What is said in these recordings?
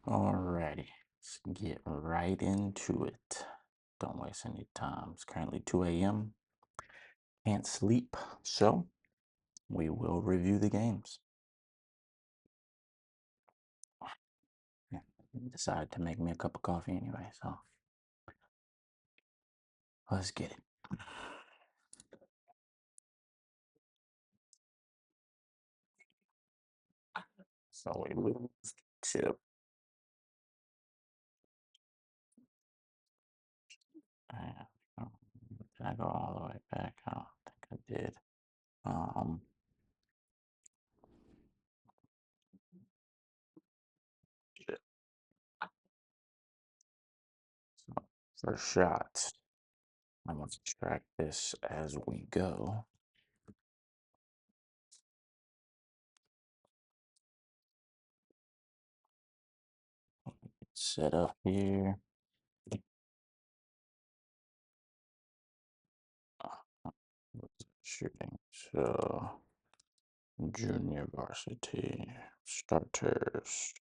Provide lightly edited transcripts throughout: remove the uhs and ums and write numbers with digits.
Alrighty, let's get right into it. Don't waste any time. It's currently 2 a.m. Can't sleep, so we will review the games. Yeah, decided to make me a cup of coffee anyway, so let's get it. So we lose Chip. And, did I go all the way back? I don't think I did. Um, Chip. So first shot. I'm gonna subtract this as we go. Set up here. Shooting. So junior varsity starters.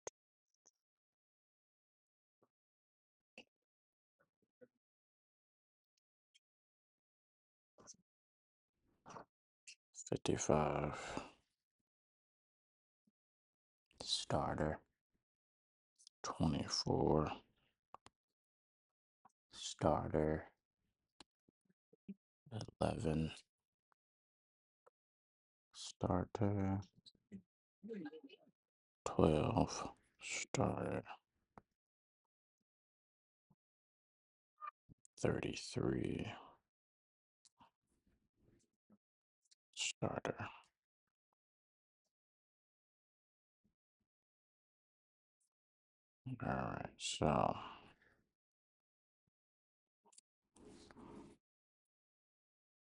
55 starter. 24 starter. 11 starter. 12 starter. 33 starter. All right, so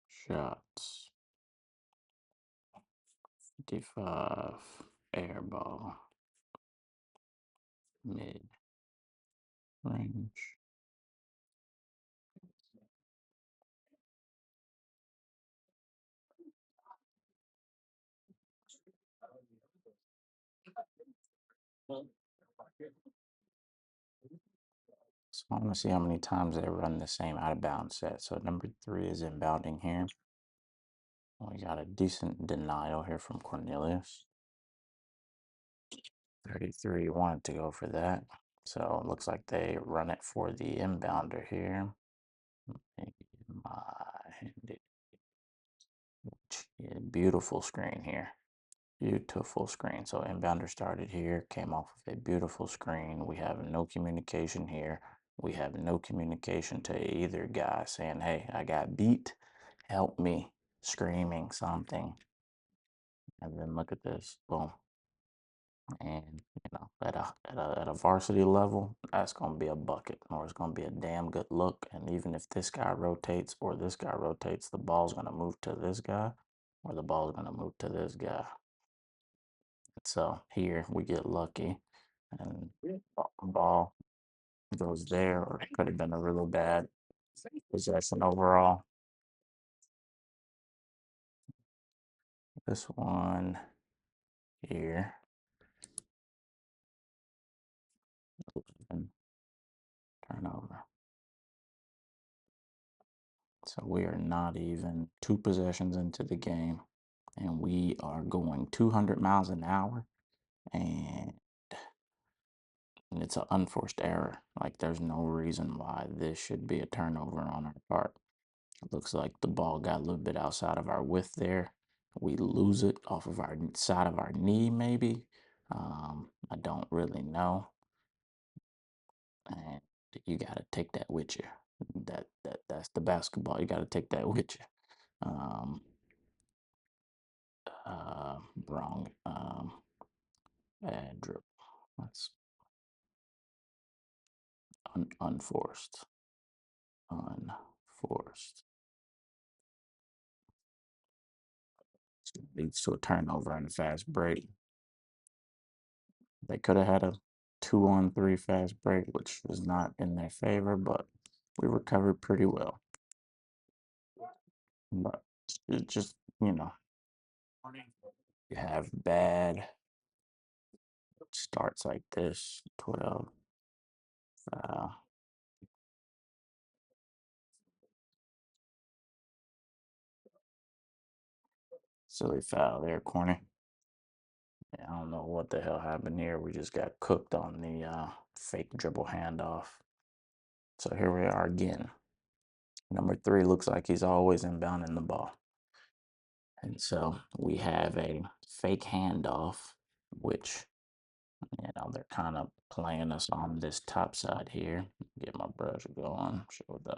shots. 55 air ball. Mid range. So I want to see how many times they run the same out of bounds set. So number 3 is inbounding here. We got a decent denial here from Cornelius. 33 wanted to go for that. So it looks like they run it for the inbounder here. Yeah, beautiful screen here. Beautiful screen. So inbounder started here, came off of a beautiful screen. We have no communication here. We have no communication to either guy saying, hey, I got beat. Help me. Screaming something. And then look at this. Boom. And at a varsity level, that's gonna be a bucket, or it's gonna be a damn good look. And even if this guy rotates or this guy rotates, the ball's gonna move to this guy, or the ball's gonna move to this guy. So here we get lucky, and ball goes there, or it could have been a really bad possession overall. This one here, and turnover. So we are not even 2 possessions into the game, and we are going 200 miles an hour, and it's an unforced error. Like, there's no reason why this should be a turnover on our part. It looks like the ball got a little bit outside of our width there. We lose it off of our side of our knee, maybe. I don't really know. And you gotta take that with you. That's the basketball. You gotta take that with you. Um, wrong. Bad dribble. That's unforced. Unforced. Leads to a turnover and a fast break. They could have had a 2-on-3 fast break, which was not in their favor, but we recovered pretty well. But it just, you have bad starts like this, 12, foul, silly foul there, corner. Yeah, I don't know what the hell happened here. We just got cooked on the fake dribble handoff. So here we are again. Number 3 looks like he's always inbounding the ball. And so we have a fake handoff, which, they're kind of playing us on this top side here. Get my brush going, show the.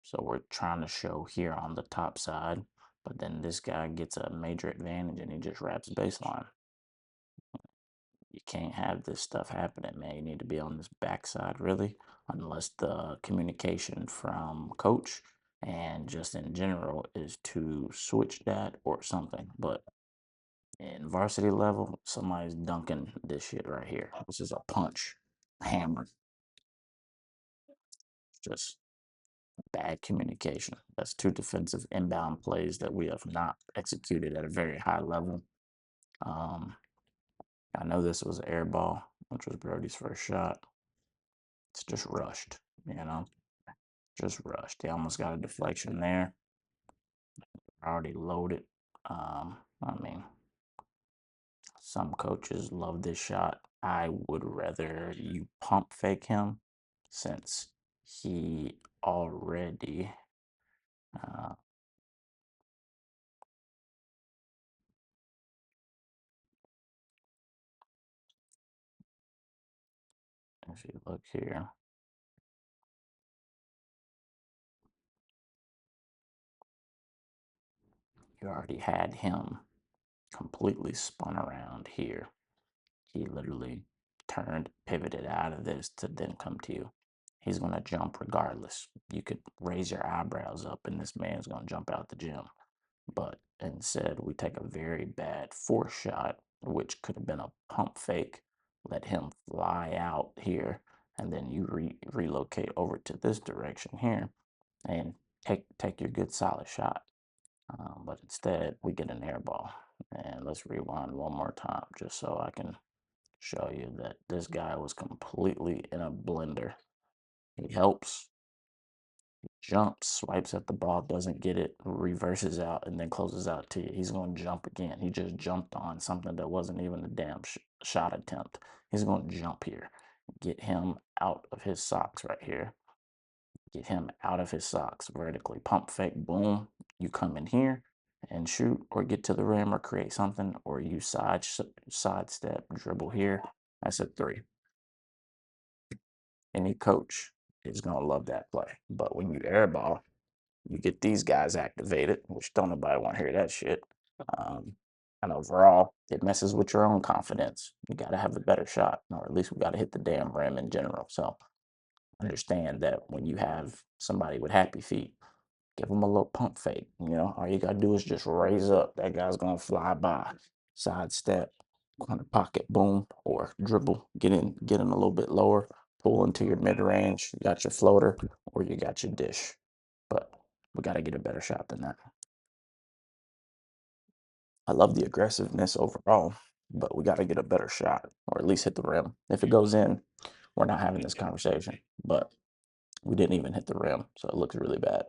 So we're trying to show here on the top side, but then this guy gets a major advantage and he just wraps baseline. You can't have this stuff happening, man. You need to be on this backside, really, unless the communication from coach and just in general is to switch that or something. But in varsity level, somebody's dunking this shit right here. This is a punch, hammer, just bad communication. That's 2 defensive inbound plays that we have not executed at a very high level. Um, I know this was an air ball, which was Brody's first shot. It's just rushed, you know, just rushed. They almost got a deflection there. Already loaded. I mean, some coaches love this shot. I would rather you pump fake him since he already, uh, if you look here, you already had him completely spun around here. He literally turned, pivoted out of this to then come to you. He's going to jump regardless. You could raise your eyebrows up, and this man's going to jump out the gym. But instead, we take a very bad force shot, which could have been a pump fake, let him fly out here, and then you relocate over to this direction here and take your good solid shot. But instead, we get an air ball. And let's rewind one more time just so I can show you that this guy was completely in a blender. He helps, jumps, swipes at the ball, doesn't get it, reverses out, and then closes out to you. He's going to jump again. He just jumped on something that wasn't even a damn shot attempt. He's going to jump here. Get him out of his socks right here. Get him out of his socks vertically. Pump fake, boom. You come in here and shoot or get to the rim or create something, or you sidestep, dribble here. That's a 3. Any coach is going to love that play. But when you airball, you get these guys activated, which don't nobody want to hear that shit. Um, and overall, it messes with your own confidence. You got to have a better shot, or at least we got to hit the damn rim in general. So understand that when you have somebody with happy feet, give them a little pump fake. All you got to do is just raise up. That guy's going to fly by, sidestep, corner pocket, boom, or dribble, get in a little bit lower, pull into your mid range. You got your floater, or you got your dish. But we got to get a better shot than that. I love the aggressiveness overall, but we got to get a better shot, or at least hit the rim. If it goes in, we're not having this conversation. But we didn't even hit the rim, so it looks really bad.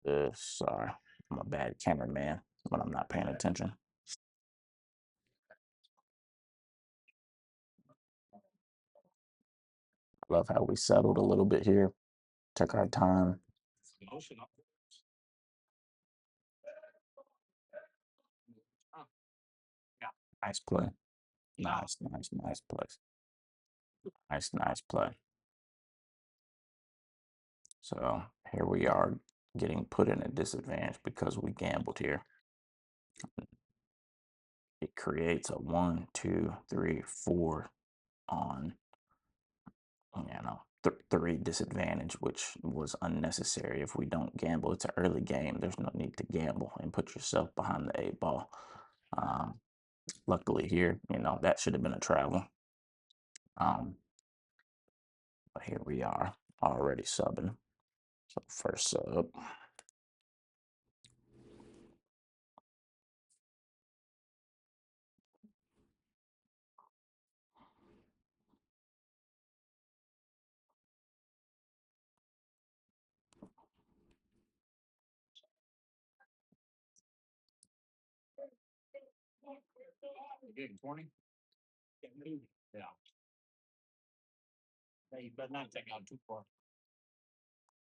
But sorry, I'm a bad cameraman when I'm not paying attention. I love how we settled a little bit here, took our time. Nice play. Nice, nice, nice play. Nice, nice play. So here we are getting put in a disadvantage because we gambled here. It creates a 1, 2, 3, 4 on, 3 disadvantage, which was unnecessary if we don't gamble. It's an early game. There's no need to gamble and put yourself behind the 8 ball. Um, Luckily here, that should have been a travel. But here we are already subbing. So first sub,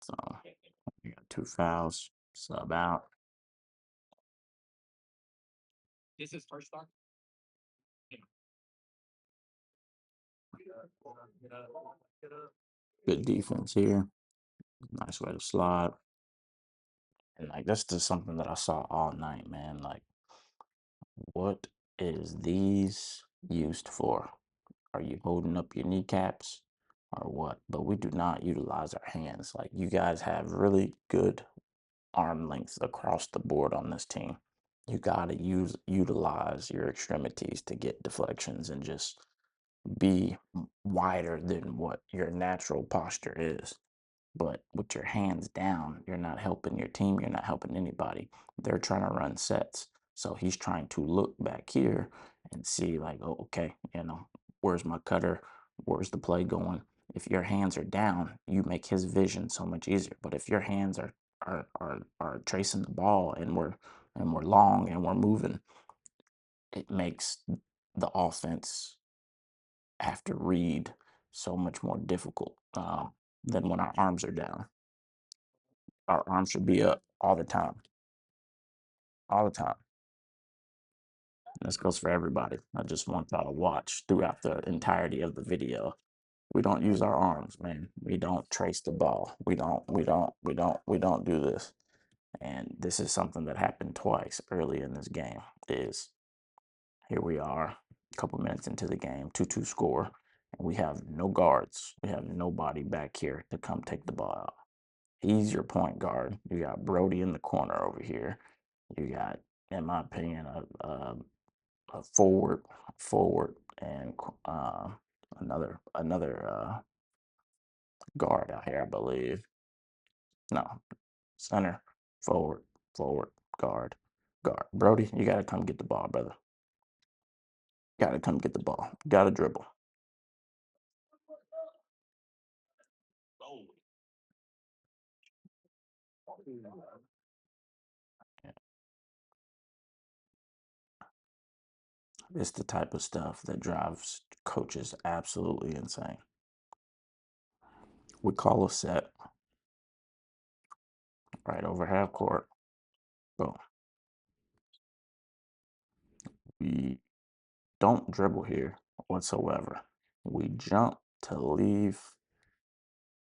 So we got 2 fouls, sub out. Good defense here. Nice way to slide. And like that's just something that I saw all night, man. Like, what is these used for? Are you holding up your kneecaps or what? But we do not utilize our hands. Like, you guys have really good arm length across the board on this team. You gotta utilize your extremities to get deflections and just be wider than what your natural posture is. But with your hands down, you're not helping your team. You're not helping anybody. They're trying to run sets. So he's trying to look back here and see, like, oh, okay, where's my cutter? Where's the play going? If your hands are down, you make his vision so much easier. But if your hands are tracing the ball and we're long and we're moving, it makes the offense have to read so much more difficult than when our arms are down. Our arms should be up all the time, all the time. And this goes for everybody. I just want y'all to watch throughout the entirety of the video. We don't use our arms, man. We don't trace the ball. We don't do this. And this is something that happened twice early in this game. Is here we are, a couple minutes into the game, 2-2 score, and we have no guards. We have nobody back here to come take the ball out. He's your point guard. You got Brody in the corner over here. You got, in my opinion, a forward, and another guard out here, I believe. No, center, forward, forward, guard, guard. Brody, you gotta come get the ball, brother. Gotta come get the ball. Gotta dribble. It's the type of stuff that drives coaches absolutely insane. We call a set right over half court. Boom. We don't dribble here whatsoever. We jump to leave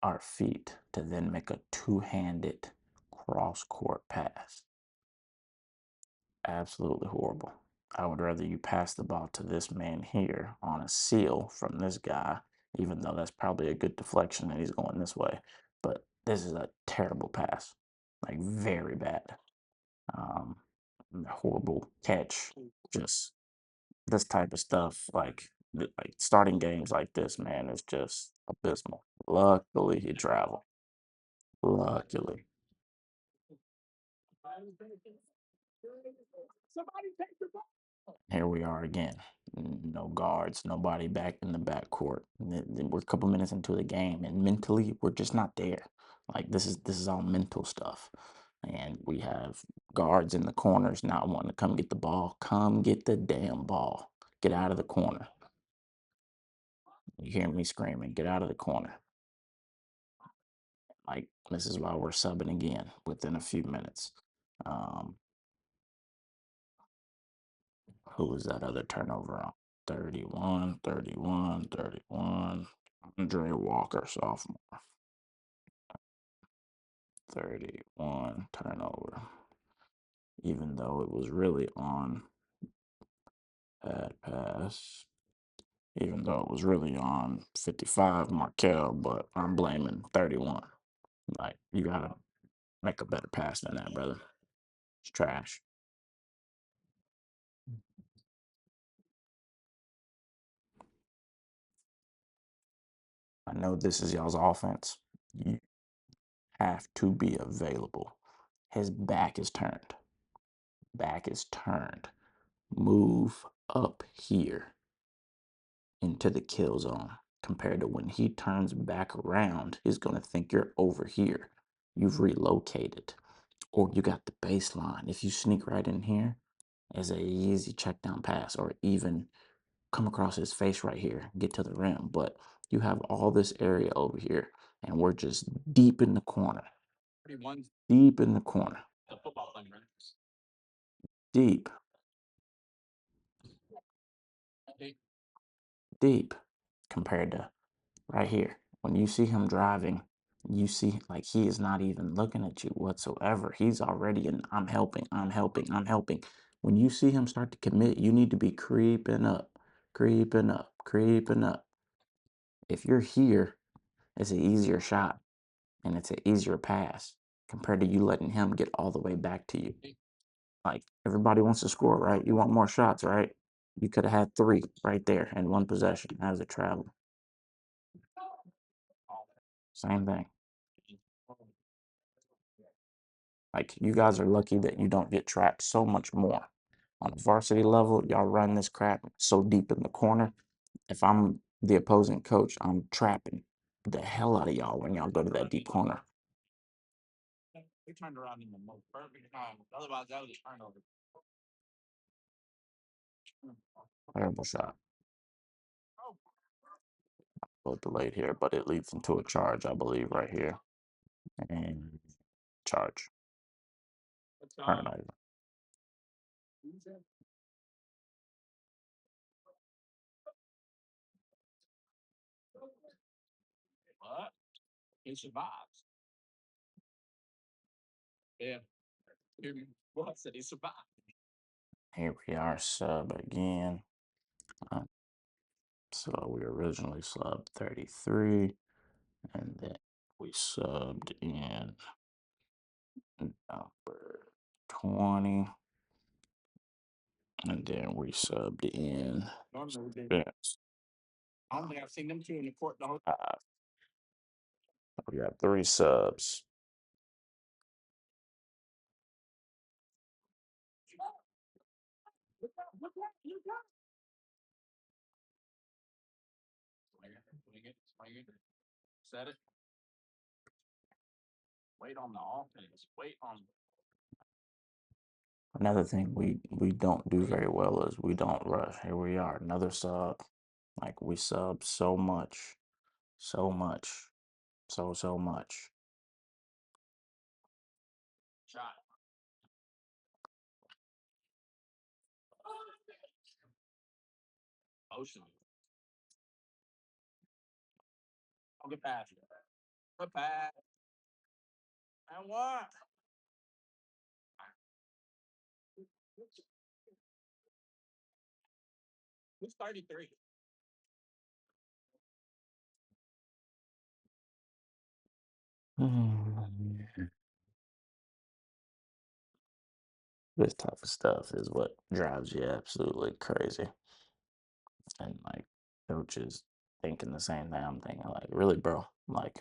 our feet to then make a two-handed cross court pass. Absolutely horrible. I would rather you pass the ball to this man here on a seal from this guy, even though that's probably a good deflection and he's going this way. But this is a terrible pass, like very bad. Um, Horrible catch. Just this type of stuff, like starting games like this, man, is just abysmal. Luckily, he traveled. Luckily. Here we are again. No guards, nobody back in the backcourt. We're a couple minutes into the game, and mentally, we're just not there. Like, this is all mental stuff, and we have guards in the corners not wanting to come get the ball. Come get the damn ball. Get out of the corner. You hear me screaming? Get out of the corner. Like, this is why we're subbing again within a few minutes. Um, who was that other turnover on? 31, 31, 31. Andre Walker, sophomore. 31 turnover. Even though it was really on bad pass. Even though it was really on 55 Markel, but I'm blaming 31. Like, you gotta make a better pass than that, brother. It's trash. I know this is y'all's offense. You have to be available. His back is turned. Back is turned. Move up here into the kill zone. Compared to when he turns back around, he's going to think you're over here. You've relocated. Or you got the baseline. If you sneak right in here, is a easy check down pass, or even come across his face right here, get to the rim. But you have all this area over here, and we're just deep in the corner, deep in the corner, deep, deep, compared to right here. When you see him driving, you see like he is not even looking at you whatsoever. He's already in, I'm helping, I'm helping, I'm helping. When you see him start to commit, you need to be creeping up, creeping up, creeping up. If you're here, it's an easier shot and it's an easier pass compared to you letting him get all the way back to you. Like everybody wants to score, right? You want more shots, right? You could have had three right there in one possession as a travel. Same thing. Like you guys are lucky that you don't get trapped so much more. On the varsity level, y'all run this crap so deep in the corner. If I'm the opposing coach, I'm trapping the hell out of y'all when y'all go to that deep corner. Terrible shot. Both delayed here, but it leads into a charge, I believe, right here. And charge. Or not even. Here we are, sub again. Uh, so we originally subbed 33, and then we subbed in number 20, and then we subbed in Spence. We got three subs. Another thing we don't do very well is we don't rush. Here we are, another sub. Like we sub so much, so much, so much. This type of stuff is what drives you absolutely crazy. And like coaches thinking the same thing I'm thinking, like, really, bro? Like,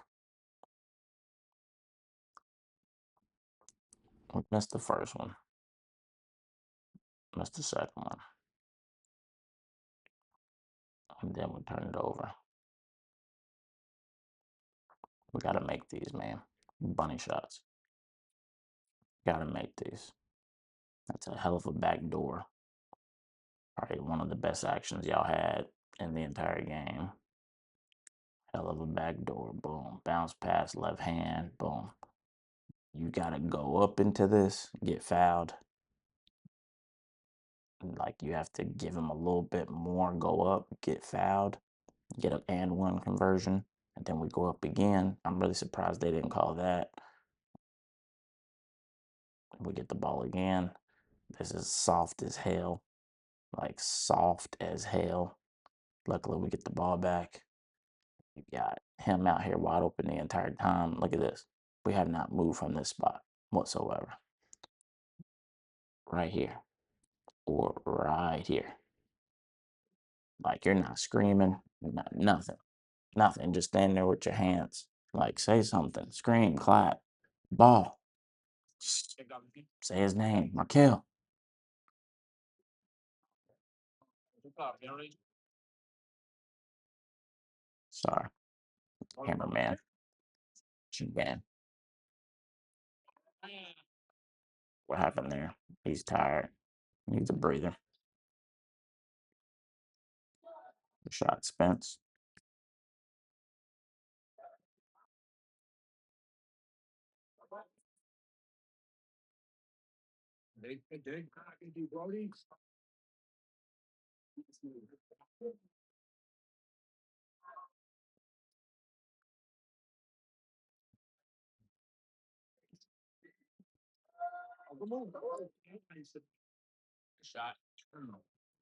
we missed the first one, missed the second one, and then we turn it over. We gotta make these, man. Bunny shots. Gotta make these. That's a hell of a back door. Probably one of the best actions y'all had in the entire game. Hell of a back door. Boom. Bounce pass, left hand. Boom. You gotta go up into this, get fouled. Like you have to give him a little bit more, go up, get fouled, get an and one conversion, and then we go up again. I'm really surprised they didn't call that. We get the ball again. This is soft as hell. Like soft as hell. Luckily, we get the ball back. You got him out here wide open the entire time. Look at this. We have not moved from this spot whatsoever. Right here or right here. Like you're not screaming, not, nothing, nothing. Just stand there with your hands. Like say something, scream, clap, ball. Say his name, Markel. Sorry, cameraman. Man, what happened there? He's tired. Needs a breather. Shot Spence.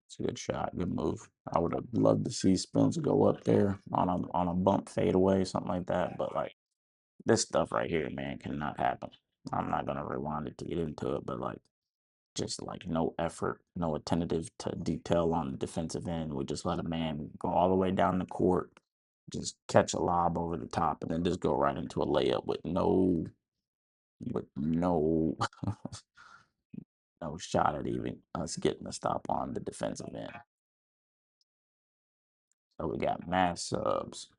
It's a good shot, good move. I would have loved to see Spence go up there on a bump fadeaway, something like that. But like this stuff right here, man, cannot happen. I'm not gonna rewind it to get into it, but like just like no effort, no attentive to detail on the defensive end. We just let a man go all the way down the court, just catch a lob over the top, and then just go right into a layup with no no shot at even us getting a stop on the defensive end. So we got mass subs.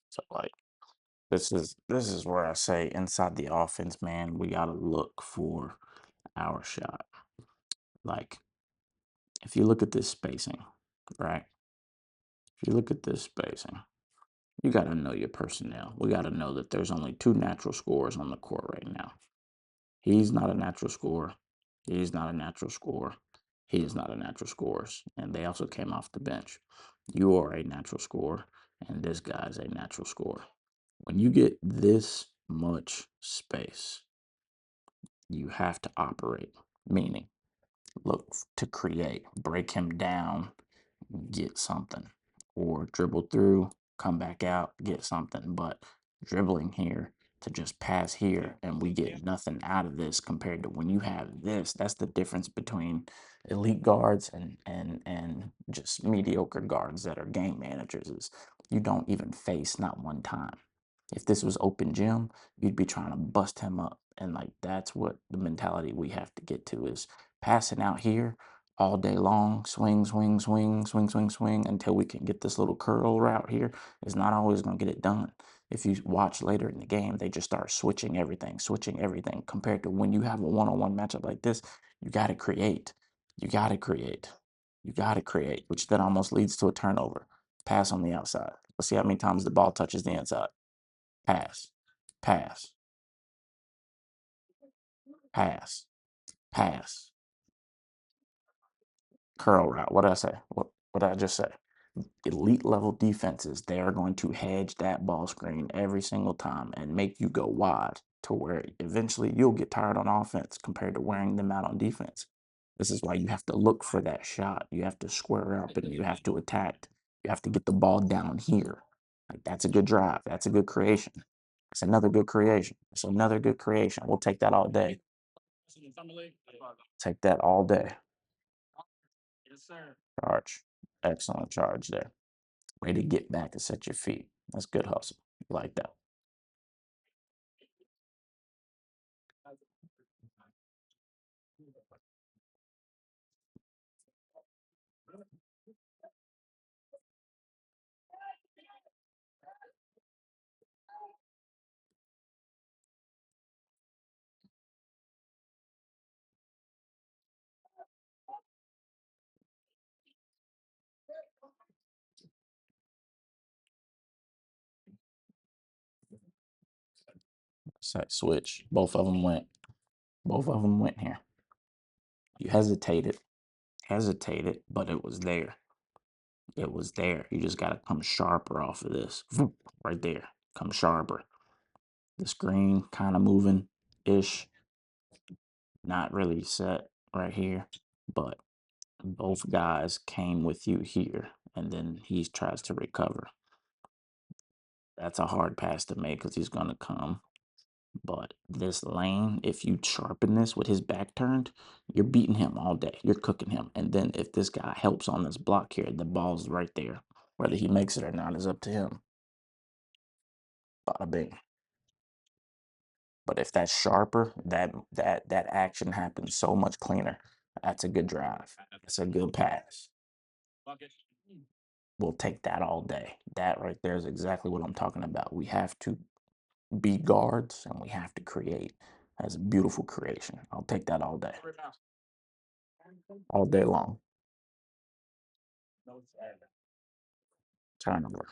So like this is where I say inside the offense, man, we gotta look for our shot. Like if you look at this spacing, right? If you look at this spacing, you got to know your personnel. We got to know that there's only two natural scorers on the court right now. He's not a natural scorer. He's not a natural scorer. He is not a natural scorer. And they also came off the bench. You are a natural scorer, and this guy's a natural scorer. When you get this much space, you have to operate, meaning look to create, break him down, get something, or dribble through, come back out, get something. But dribbling here to just pass here and we get nothing out of this compared to when you have this. That's the difference between elite guards and just mediocre guards that are game managers is you don't even face not one time. If this was open gym, you'd be trying to bust him up. And like that's what the mentality we have to get to is passing out here all day long, swing, swing, swing, swing, swing, swing, until we can get this little curl route here is not always going to get it done. If you watch later in the game, they just start switching everything. Compared to when you have a one-on-one matchup like this, you got to create. You got to create. You got to create, which then almost leads to a turnover. Pass on the outside. Let's see how many times the ball touches the inside. Pass, pass, pass, pass. Curl route. What did I say? What did I just say? Elite level defenses, they are going to hedge that ball screen every single time and make you go wide to where eventually you'll get tired on offense compared to wearing them out on defense. This is why you have to look for that shot. You have to square up and you have to attack. You have to get the ball down here. Like that's a good drive. That's a good creation. It's another good creation. It's another good creation. We'll take that all day. Take that all day. Charge. Excellent charge there. Way to get back and set your feet. That's good hustle. Like that. Set switch. Both of them went. Both of them went here. You hesitated, but it was there. It was there. You just gotta come sharper off of this. Right there. Come sharper. The screen kind of moving ish. not really set right here, but both guys came with you here, and then he tries to recover. That's a hard pass to make because he's going to come. But this lane, if you sharpen this with his back turned, you're beating him all day. You're cooking him. And then if this guy helps on this block here, the ball's right there. Whether he makes it or not is up to him. Bada bing. But if that's sharper, that action happens so much cleaner. That's a good drive. That's a good pass. We'll take that all day. That right there is exactly what I'm talking about. We have to be guards and we have to create. That's a beautiful creation. I'll take that all day. All day long. Turnover.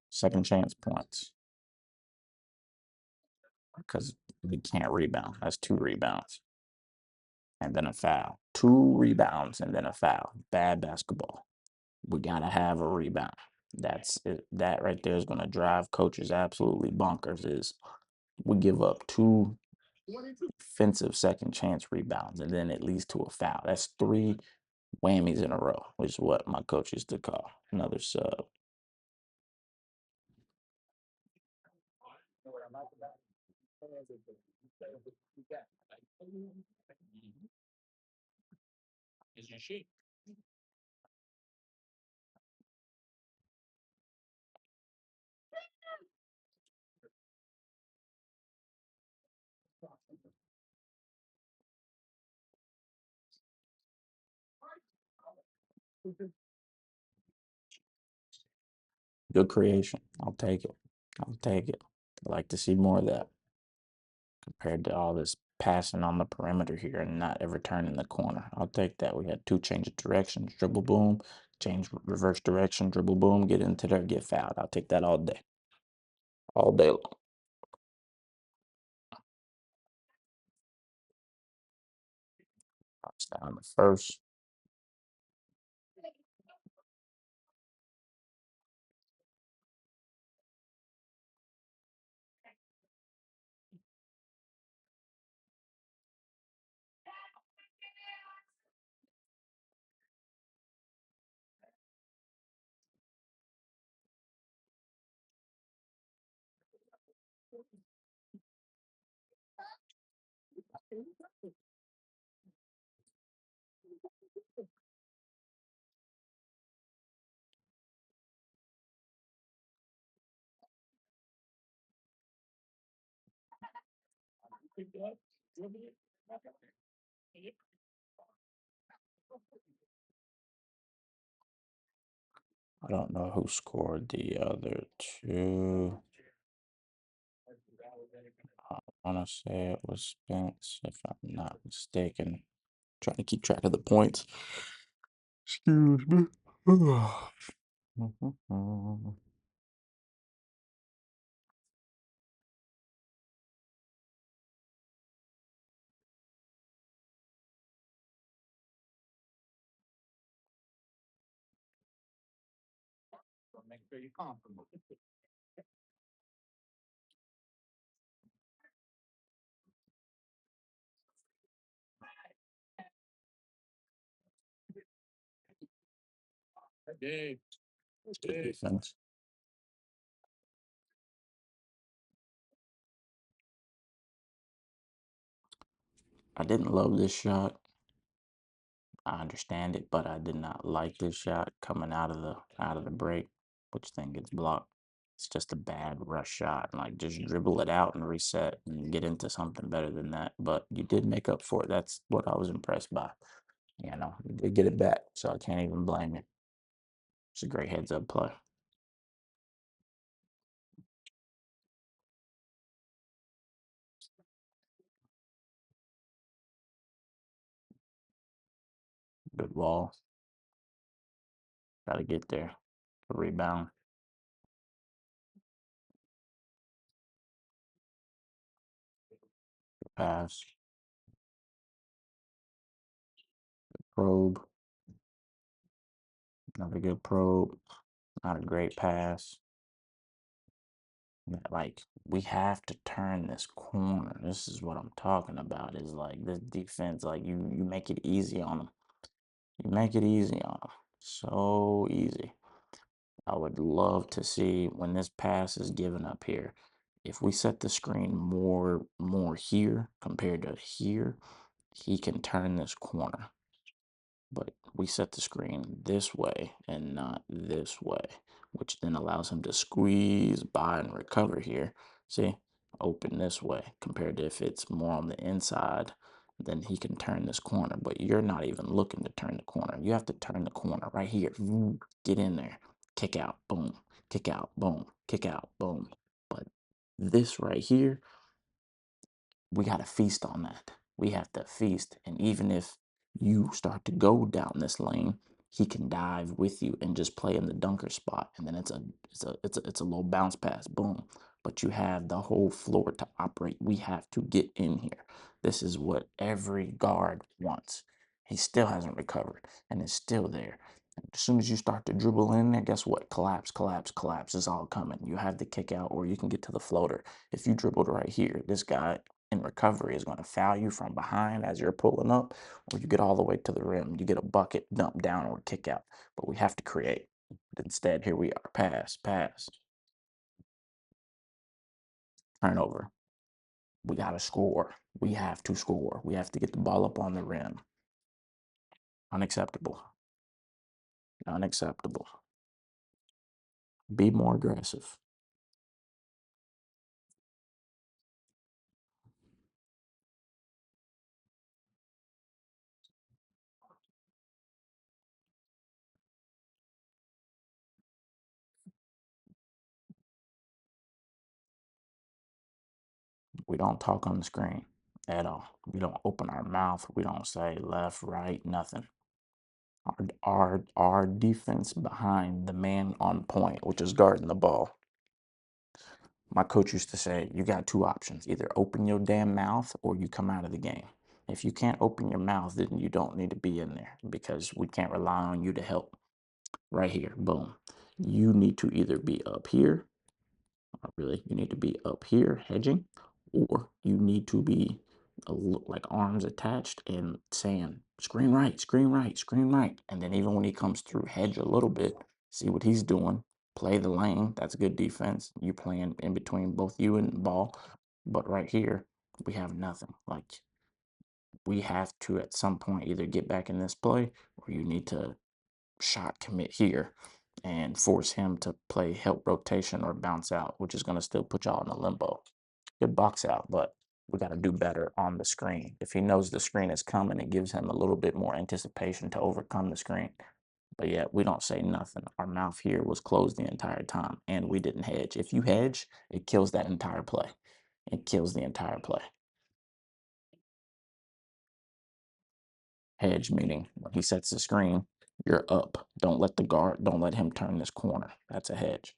Second chance points. Because we can't rebound. That's 2 rebounds. And then a foul. 2 rebounds and then a foul. Bad basketball. We gotta have a rebound. That's it. That right there is gonna drive coaches absolutely bonkers. Is we give up 2 offensive second chance rebounds and then it leads to a foul. That's 3 whammies in a row, which is what my coach used to call another sub. Good creation. I'll take it. I'll take it. I like to see more of that compared to all this passing on the perimeter here and not ever turning the corner. I'll take that. We had 2 change of directions, dribble boom, change reverse direction, dribble boom, get into there, get fouled. I'll take that all day. All day long. Touchdown the first. I don't know who scored the other two. I want to say it was Spence, if I'm not mistaken. Trying to keep track of the points. Excuse me. Good defense. I didn't love this shot. I understand it, but I did not like this shot coming out of the break, which then gets blocked. It's just a bad rush shot. Like just dribble it out and reset and get into something better than that. But you did make up for it. That's what I was impressed by. You did get it back, so I can't even blame you. It's a great heads up play. Good ball. Got to get there. A rebound. Pass. Probe. Another good probe. Not a great pass. Like, we have to turn this corner. This is what I'm talking about. Is like this defense. Like you make it easy on them. You make it easy on them. So easy. I would love to see when this pass is given up here. If we set the screen more here compared to here, he can turn this corner. But we set the screen this way and not this way, which then allows him to squeeze by and recover here. See, open this way compared to if it's more on the inside, then he can turn this corner. But you're not even looking to turn the corner. You have to turn the corner right here. Get in there, kick out, boom, kick out, boom, kick out, boom. But this right here, we got to feast on that. We have to feast. And even if you start to go down this lane, he can dive with you and just play in the dunker spot. And then it's a low bounce pass. Boom. But you have the whole floor to operate. We have to get in here. This is what every guard wants. He still hasn't recovered and is still there. As soon as you start to dribble in there, guess what? Collapse, collapse, collapse is all coming. You have the kick out or you can get to the floater. If you dribbled right here, this guy in recovery is going to foul you from behind as you're pulling up, or you get all the way to the rim. You get a bucket, dump down, or kick out. But we have to create. But instead, here we are. Pass, pass, turnover. We got to score. We have to score. We have to get the ball up on the rim. Unacceptable. Unacceptable. Be more aggressive. We don't talk on the screen at all. We don't open our mouth. We don't say left, right, nothing. Our defense behind the man on point, which is guarding the ball. My coach used to say, you got two options: either open your damn mouth or you come out of the game. If you can't open your mouth, then you don't need to be in there because we can't rely on you to help. Right here, boom. You need to either be up here, not really, you need to be up here hedging, or you need to be like arms attached and saying, screen right, screen right, screen right. And then even when he comes through, hedge a little bit, see what he's doing, play the lane. That's good defense. You playing in between both you and the ball. But right here, we have nothing. Like, we have to at some point either get back in this play or you need to shot commit here and force him to play help rotation or bounce out, which is going to still put y'all in a limbo. Good box out, but we got to do better on the screen. If he knows the screen is coming, it gives him a little bit more anticipation to overcome the screen. But yet we don't say nothing. Our mouth here was closed the entire time, and we didn't hedge. If you hedge, it kills that entire play. It kills the entire play. Hedge meaning when he sets the screen, you're up. Don't let the guard, don't let him turn this corner. That's a hedge.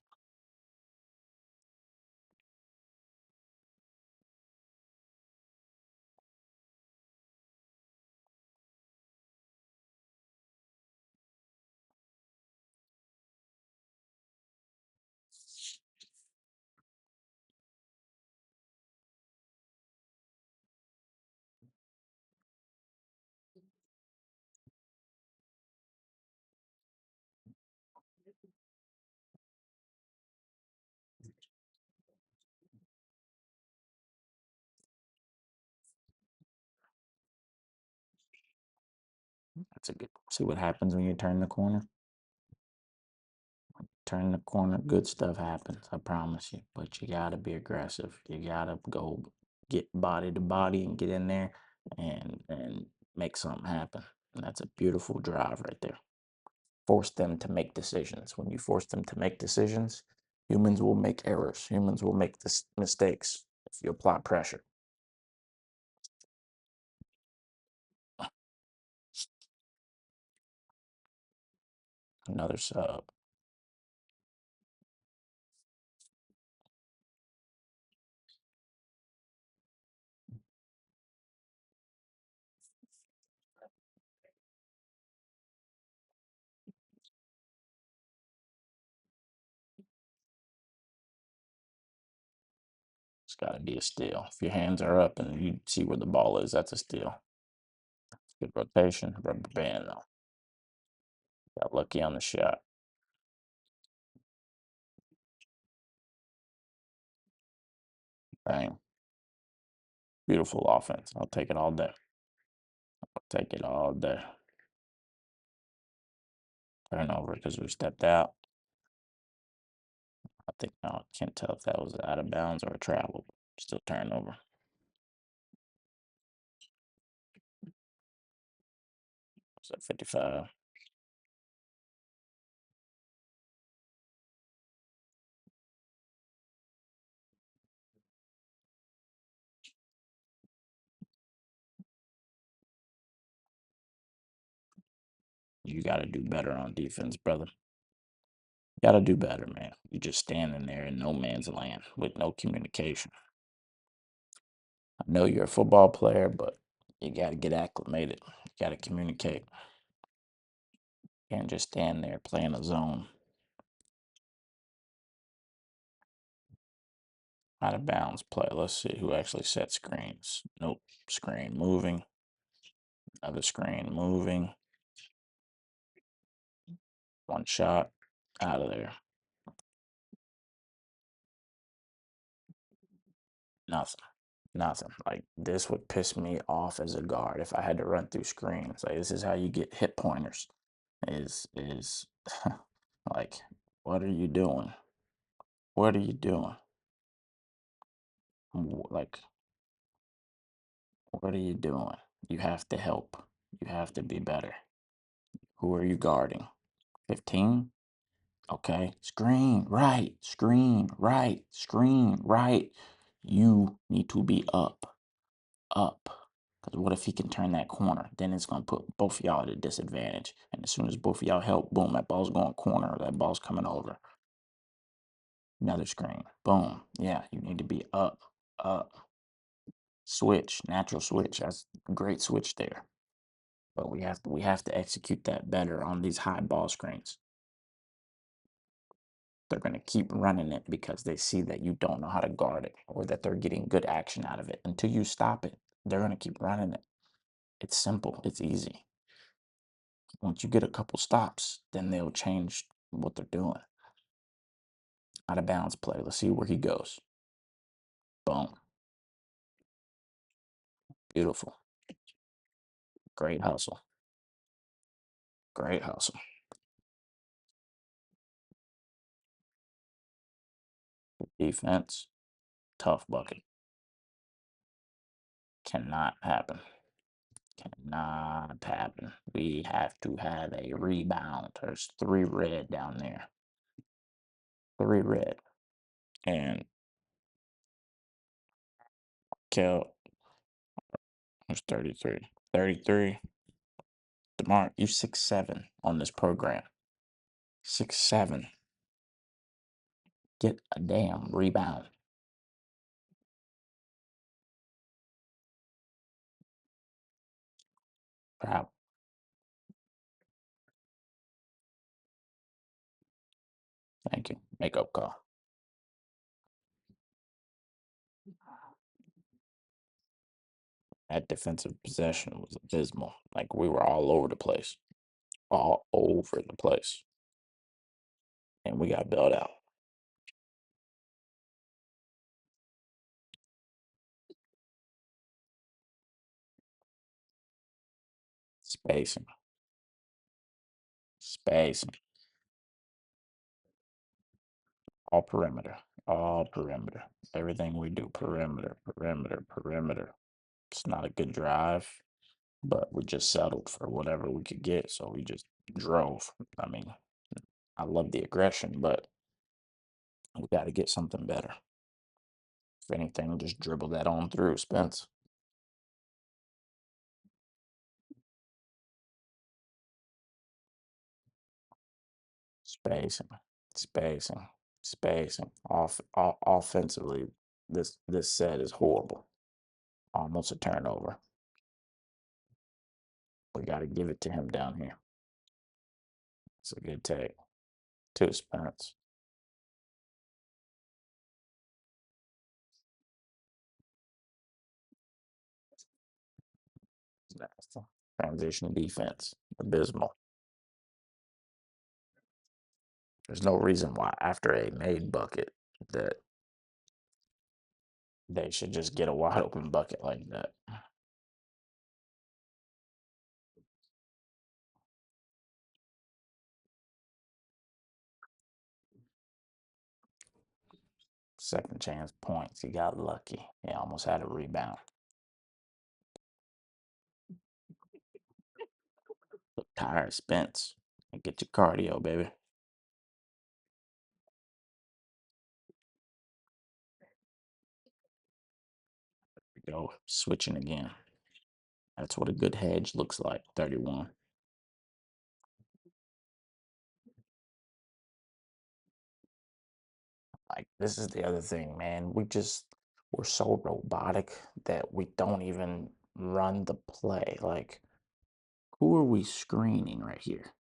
That's a good. See what happens when you turn the corner? Turn the corner, good stuff happens. I promise you. But you gotta be aggressive. You gotta go get body to body and get in there and make something happen. And that's a beautiful drive right there. Force them to make decisions. When you force them to make decisions, humans will make errors. Humans will make this mistakes if you apply pressure. Another sub. It's got to be a steal. If your hands are up and you see where the ball is, that's a steal. Good rotation. Rubber band, though. Got lucky on the shot. Bang. Beautiful offense. I'll take it all day. I'll take it all day. Turnover because we stepped out. I think I can't tell if that was out of bounds or a travel. Still turnover. Was that 55? You got to do better on defense, brother. Got to do better, man. You just standing there in no man's land with no communication. I know you're a football player, but you got to get acclimated. You got to communicate. You can't just stand there playing a zone. Out of bounds play. Let's see who actually set screens. Nope. Screen moving. Another screen moving. One shot. Out of there. Nothing. Nothing. Like this would piss me off as a guard if I had to run through screens. Like this is how you get hit pointers. Is like what are you doing? What are you doing? Like what are you doing? You have to help. You have to be better. Who are you guarding? 15? Okay. Screen right. Screen right. Screen right. You need to be up. Up. Because what if he can turn that corner? Then it's going to put both of y'all at a disadvantage. And as soon as both of y'all help, boom, that ball's going corner or that ball's coming over. Another screen. Boom. Yeah, you need to be up. Up. Switch. Natural switch. That's a great switch there. But we have to execute that better on these high ball screens. They're going to keep running it because they see that you don't know how to guard it or that they're getting good action out of it. Until you stop it, they're going to keep running it. It's simple. It's easy. Once you get a couple stops, then they'll change what they're doing. Out of bounds play. Let's see where he goes. Boom. Beautiful. Great hustle. Great hustle. Defense. Tough bucket. Cannot happen. Cannot happen. We have to have a rebound. There's 3 red down there. 3 red. And Kel, who's 33? 33. DeMar, you 6'7" on this program. 6'7". Get a damn rebound. Proud. Thank you. Makeup call. That defensive possession was abysmal. Like we were all over the place. All over the place. And we got bailed out. Spacing. Spacing. All perimeter. All perimeter. Everything we do, perimeter, perimeter, perimeter. It's not a good drive, but we just settled for whatever we could get. So we just drove. I mean, I love the aggression, but we got to get something better. If anything, just dribble that on through, Spence. Spacing, spacing, spacing. Offensively, this set is horrible. Almost a turnover. We got to give it to him down here. It's a good take. 2 Spence. Transition defense, abysmal. There's no reason why after a made bucket that they should just get a wide open bucket like that. Second chance points. He got lucky. He almost had a rebound. Look tired, Spence. Get your cardio, baby. Go switching again. That's what a good hedge looks like. 31. Like this is the other thing, man. We're so robotic that we don't even run the play. Like, who are we screening right here?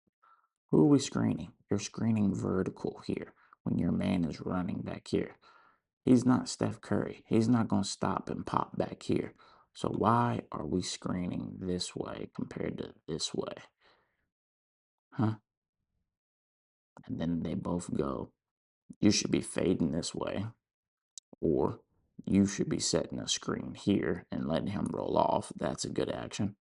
Who are we screening? You're screening vertical here when your man is running back here. He's not Steph Curry. He's not going to stop and pop back here. So why are we screening this way compared to this way? Huh? And then they both go, you should be fading this way, or you should be setting a screen here and letting him roll off. That's a good action.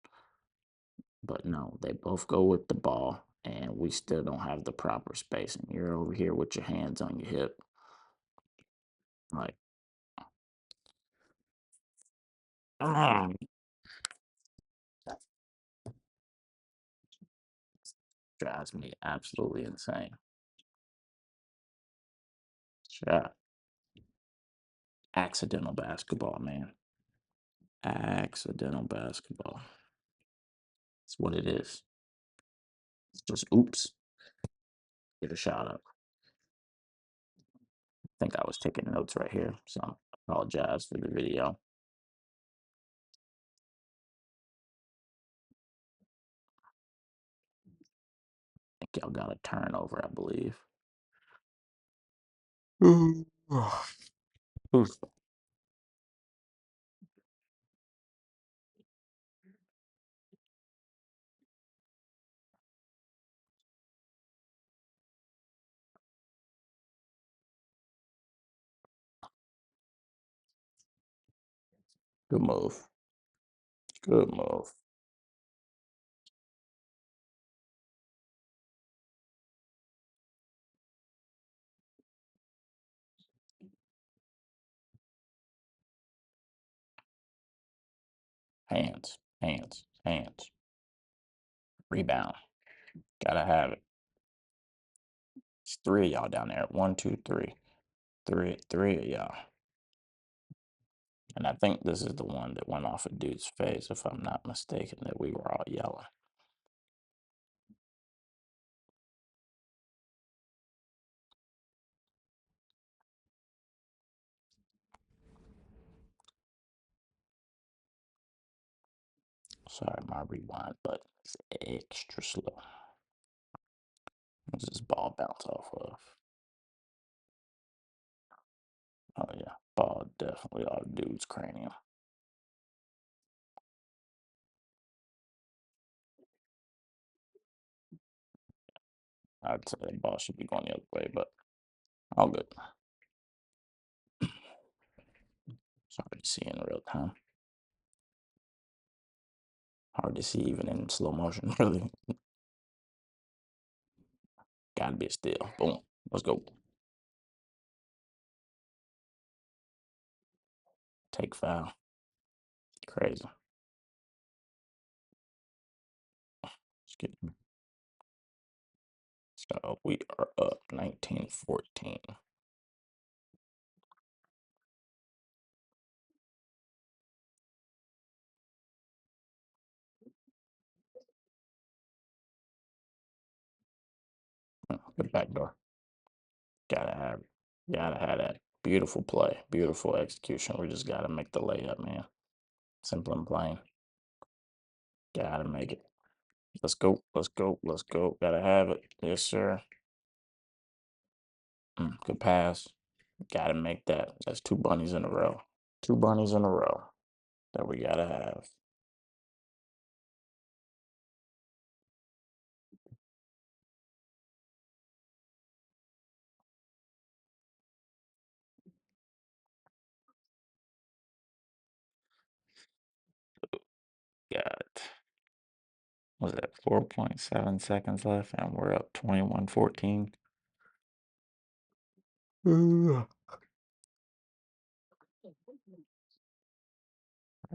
But no, they both go with the ball, and we still don't have the proper space. And you're over here with your hands on your hip. Like, that drives me absolutely insane. Shot. Accidental basketball, man. Accidental basketball. That's what it is. It's just oops. Get a shot up. I think I was taking notes right here, so I apologize for the video. I think y'all got a turnover, I believe. Oof. Good move. Good move. Hands, hands, hands. Rebound. Gotta have it. It's three of y'all down there. One, two, three. Three of y'all. And I think this is the one that went off a dude's face, if I'm not mistaken, that we were all yelling. Sorry, my rewind button is extra slow. What's this ball bounce off of? Oh yeah, ball definitely off dude's cranium. I'd say the ball should be going the other way, but all good. Sorry to see in real time. Hard to see even in slow motion, really. Gotta be a steal. Boom. Let's go. Take foul. Crazy. Excuse me. So we are up 19-14. Good back door. Gotta have it. Gotta have that. Beautiful play. Beautiful execution. We just gotta make the layup, man. Simple and plain. Gotta make it. Let's go. Let's go. Let's go. Gotta have it. Yes, sir. Good pass. Gotta make that. That's two bunnies in a row. Two bunnies in a row that we gotta have. got, was that 4.7 seconds left, and we're up 21-14. And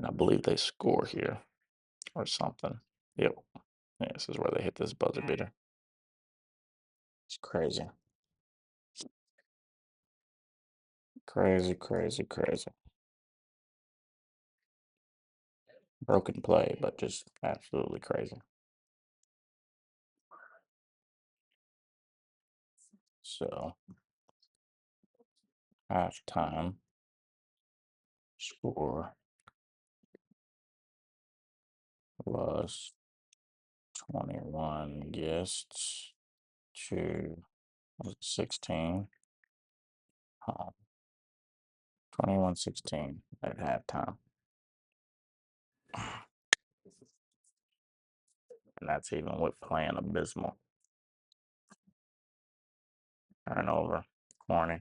I believe they score here or something. Yep. Yeah, this is where they hit this buzzer beater. It's crazy. Crazy, crazy, crazy. Broken play, but just absolutely crazy. So, halftime score was 21 guests to, was it 16 home. 21-16 at halftime. And that's even with playing abysmal. Turnover, corny.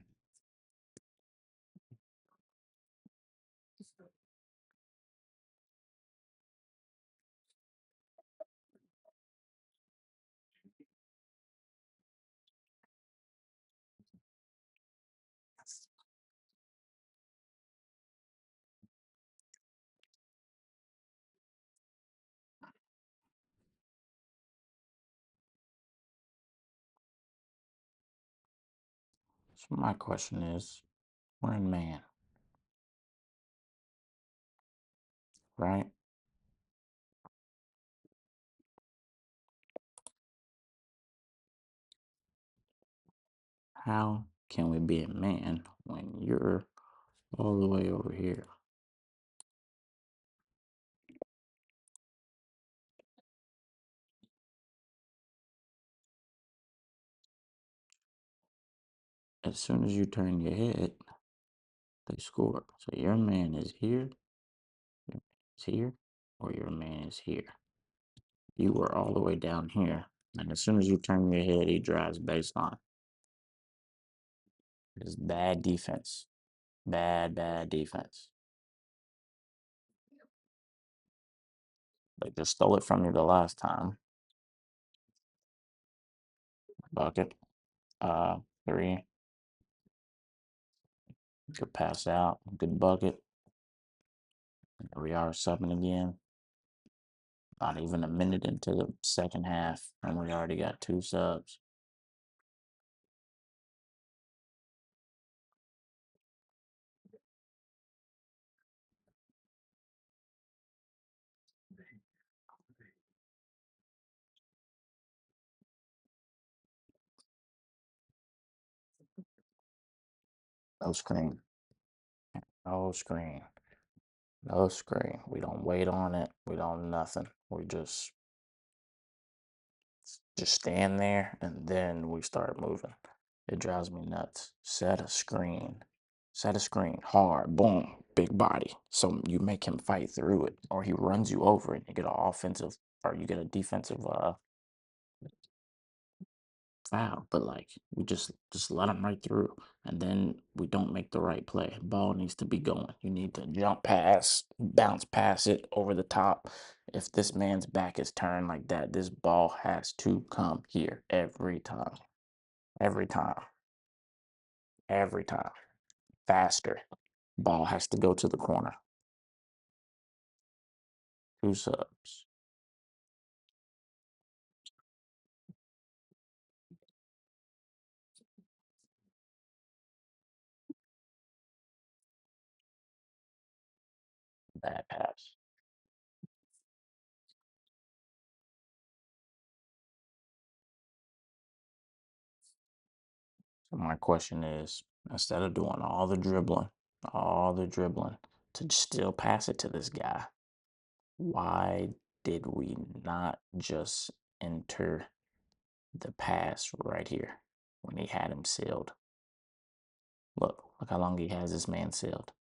So my question is, we're in man, right? How can we be a man when you're all the way over here? As soon as you turn your head, they score. So your man is here, your man is here, or your man is here. You were all the way down here, and as soon as you turn your head, he drives baseline. It is bad defense. Bad, bad defense. They just stole it from you the last time. Bucket. Uh, three. Good pass out. Good bucket. Here we are subbing again. Not even a minute into the second half, and we already got two subs. No screen. No screen. No screen. We don't wait on it. We don't nothing. We just stand there and then we start moving. It drives me nuts. Set a screen. Set a screen. Hard. Boom. Big body. So you make him fight through it. Or he runs you over and you get an offensive or you get a defensive foul, but like we just let them right through, and then we don't make the right play. Ball needs to be going. You need to jump pass, bounce pass it over the top. If this man's back is turned like that, this ball has to come here every time, every time, every time. Faster. Ball has to go to the corner. Two subs. Bad pass. So my question is, instead of doing all the dribbling to still pass it to this guy, why did we not just enter the pass right here when he had him sealed? Look how long he has this man sealed.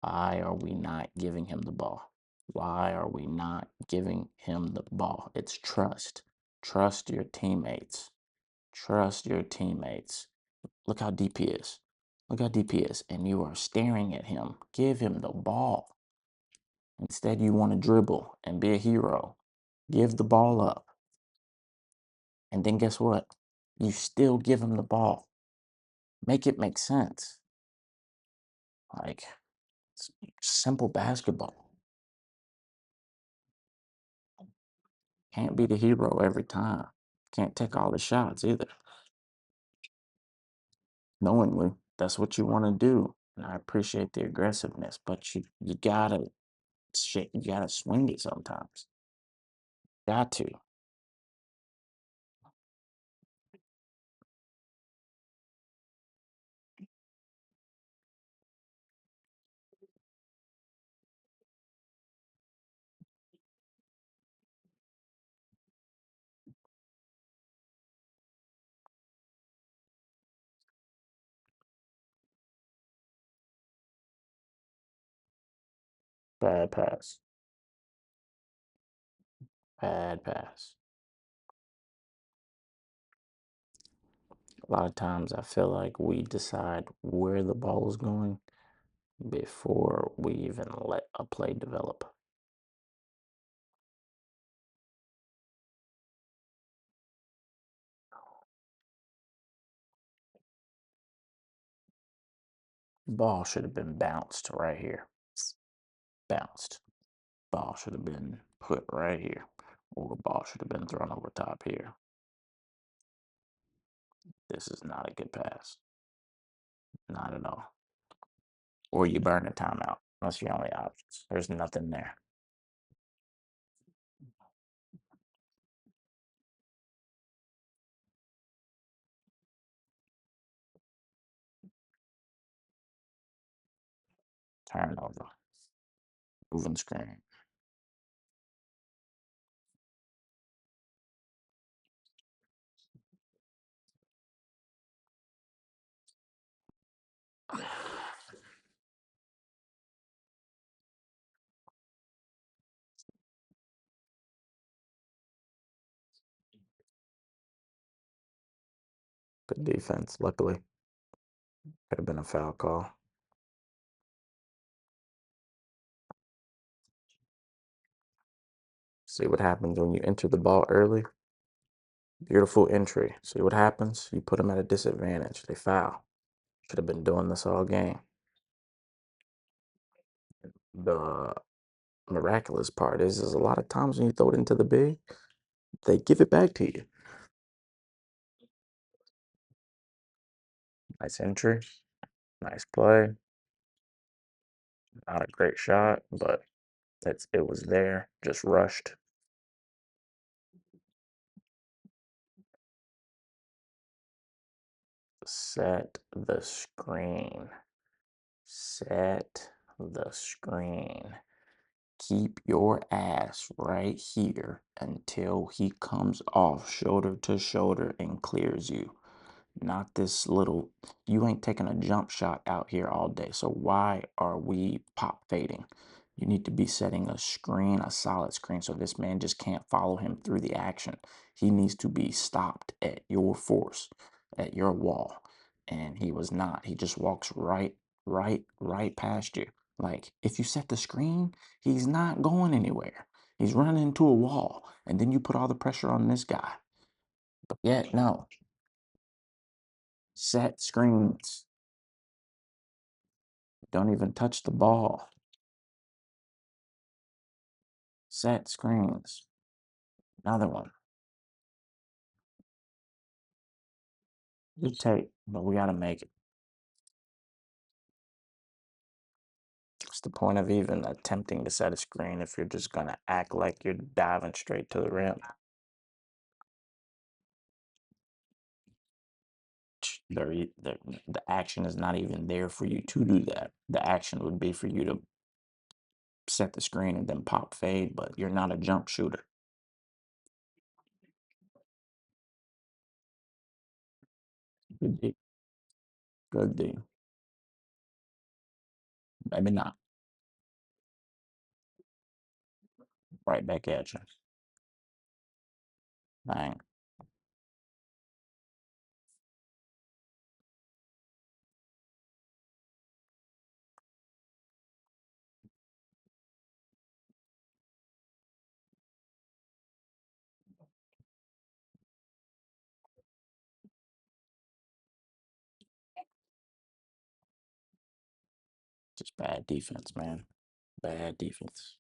Why are we not giving him the ball? Why are we not giving him the ball? It's trust. Trust your teammates. Trust your teammates. Look how deep he is. Look how deep he is. And you are staring at him. Give him the ball. Instead, you want to dribble and be a hero. Give the ball up. And then guess what? You still give him the ball. Make it make sense. Like, it's simple basketball. Can't be the hero every time. Can't take all the shots either. Knowingly, that's what you want to do. And I appreciate the aggressiveness, but you gotta shit, you gotta swing it sometimes. Got to. Bad pass. Bad pass. A lot of times I feel like we decide where the ball is going before we even let a play develop. Ball should have been bounced right here. Bounced. Ball should have been put right here. Or the ball should have been thrown over top here. This is not a good pass. Not at all. Or you burn a timeout. That's your only options. There's nothing there. Turnover. Moving screen. Good defense, luckily. Could have been a foul call. See what happens when you enter the ball early. Beautiful entry. See what happens? You put them at a disadvantage. They foul. Should have been doing this all game. The miraculous part is a lot of times when you throw it into the big, they give it back to you. Nice entry. Nice play. Not a great shot, but it was there. Just rushed. Set the screen. Set the screen. Keep your ass right here until he comes off shoulder to shoulder and clears you. Not this little, you ain't taking a jump shot out here all day. So why are we pop fading? You need to be setting a screen, a solid screen, so this man just can't follow him through the action. He needs to be stopped at your force, at your wall. And he was not. He just walks right past you. Like, if you set the screen, he's not going anywhere. He's running into a wall. And then you put all the pressure on this guy. But yet, no. Set screens. Don't even touch the ball. Set screens. Another one. Good tape, but we got to make it. What's the point of even attempting to set a screen if you're just going to act like you're diving straight to the rim? The action is not even there for you to do that. The action would be for you to set the screen and then pop fade, but you're not a jump shooter. Good D. Good D. Maybe not. Right back at you. Bang. Just bad defense, man. Bad defense.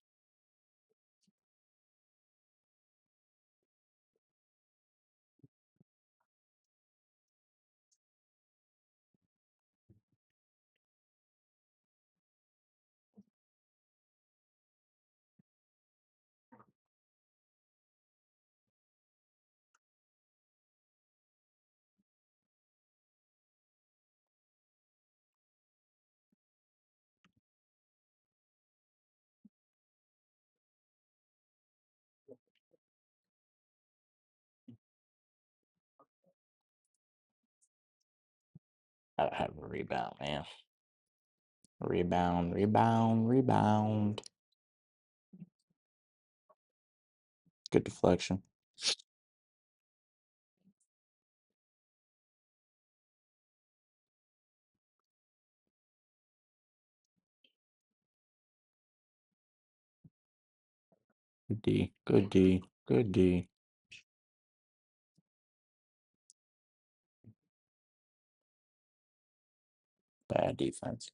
Gotta have a rebound, man. Rebound, rebound, rebound. Good deflection. Good D. Good D. Good D. Bad defense.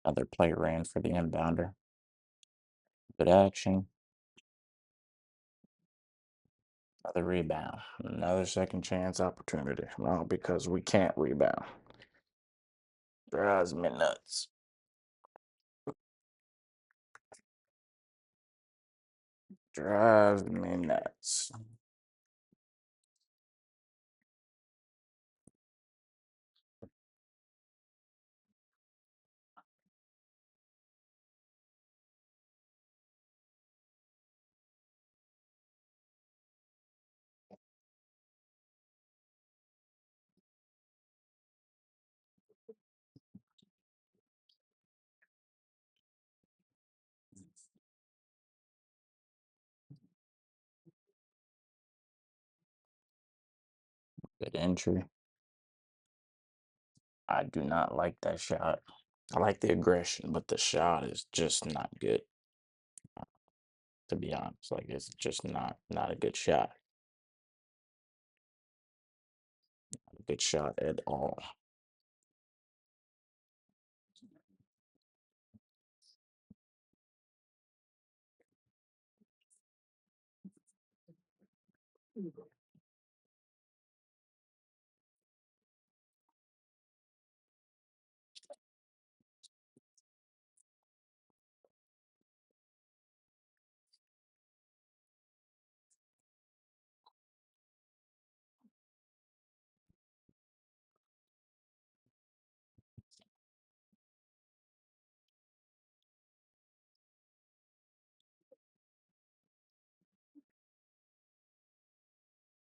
Another play ran for the inbounder. Good action. Another rebound. Another second chance opportunity. No, because we can't rebound. Drives me nuts. Drives me nuts. Good entry. I do not like that shot. I like the aggression, but the shot is just not good. To be honest, like it's just not a good shot. A good shot at all.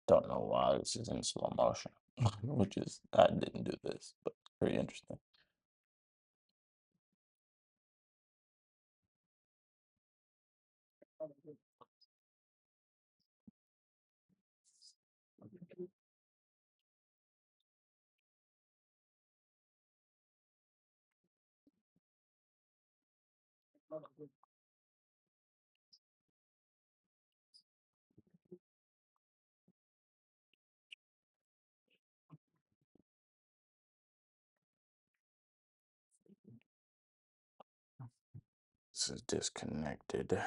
Don't know why this is in slow motion, which is I didn't do this, but very interesting. This is disconnected.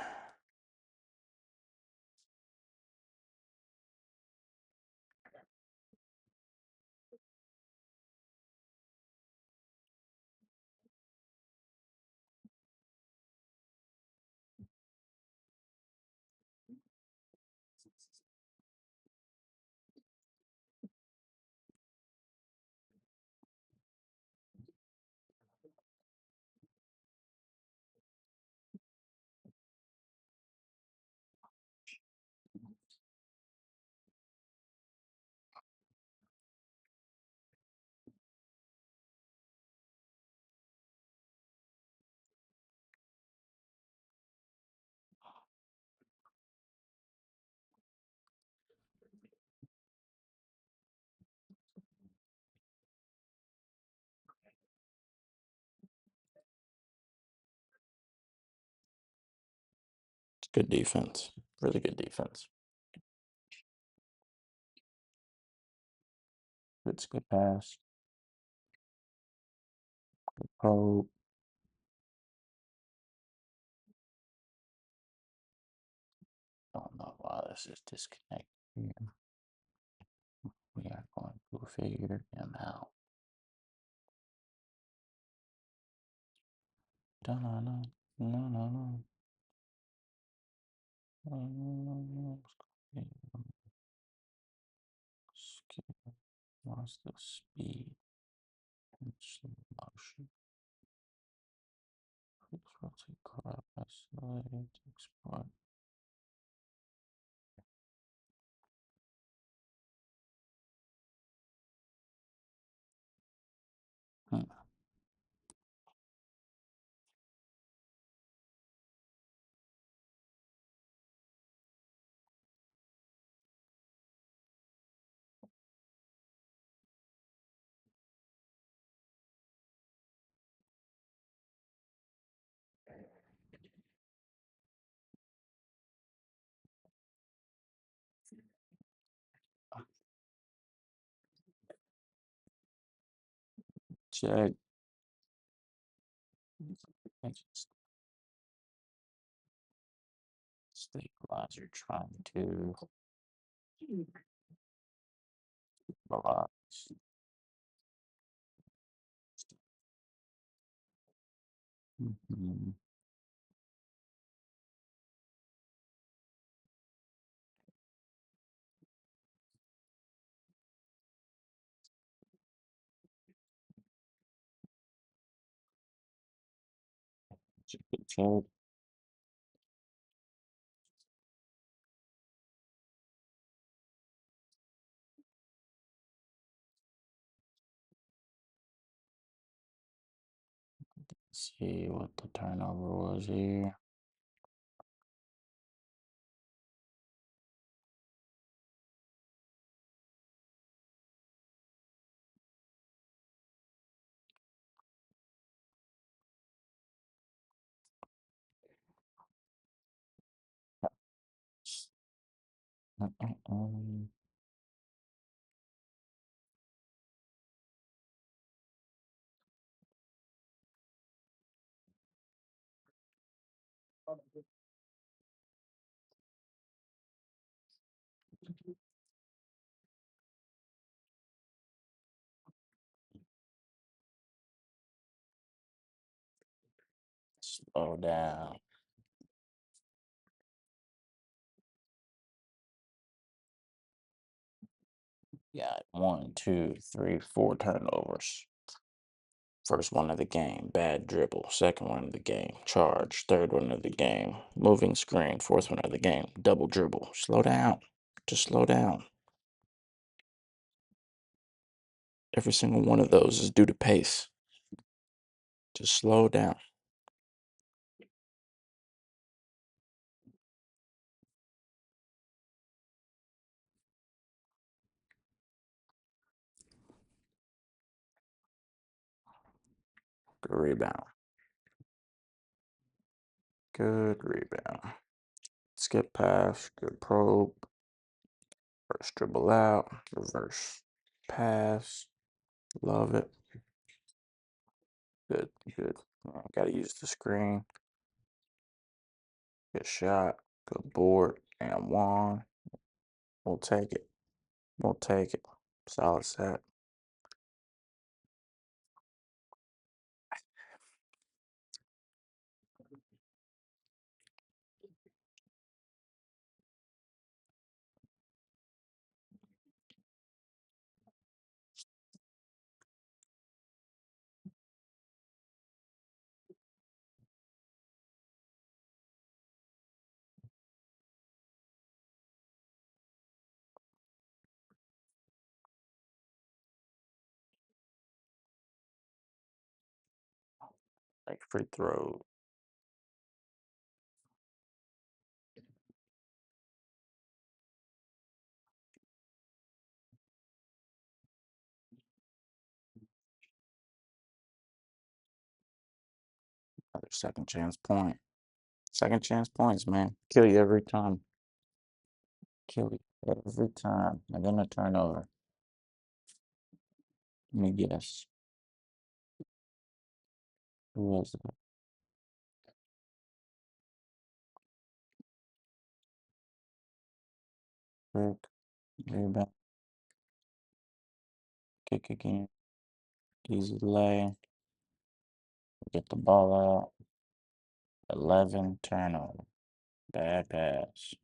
Good defense. Really good defense. Good skip pass. Probe. Don't know why this is disconnected here. We are going to figure him out. Da-na-na. No, no, no. Skip. What's the speed and slow motion? Rotate crop, isolate, export. Hmm. Check. Stabilizer trying to relax. Mm-hmm. Check. See what the turnover was here. Mm-mm-mm. Slow down. Got 1, 2, 3, 4 turnovers. First one of the game, bad dribble. Second one of the game, charge. Third one of the game, moving screen. Fourth one of the game, double dribble. Slow down. Just slow down. Every single one of those is due to pace. Just slow down. Good rebound. Good rebound. Skip pass. Good probe. First dribble out. Reverse pass. Love it. Good. Good. Gotta use the screen. Good shot. Good board. And one. We'll take it. We'll take it. Solid set. Like free throw. Another second chance point. Second chance points, man. Kill you every time. Kill you every time. And then a turnover. Let me guess. Who was it? Rick. Rebound. Kick again. Easy lay. Get the ball out. 11 turnover. Bad pass.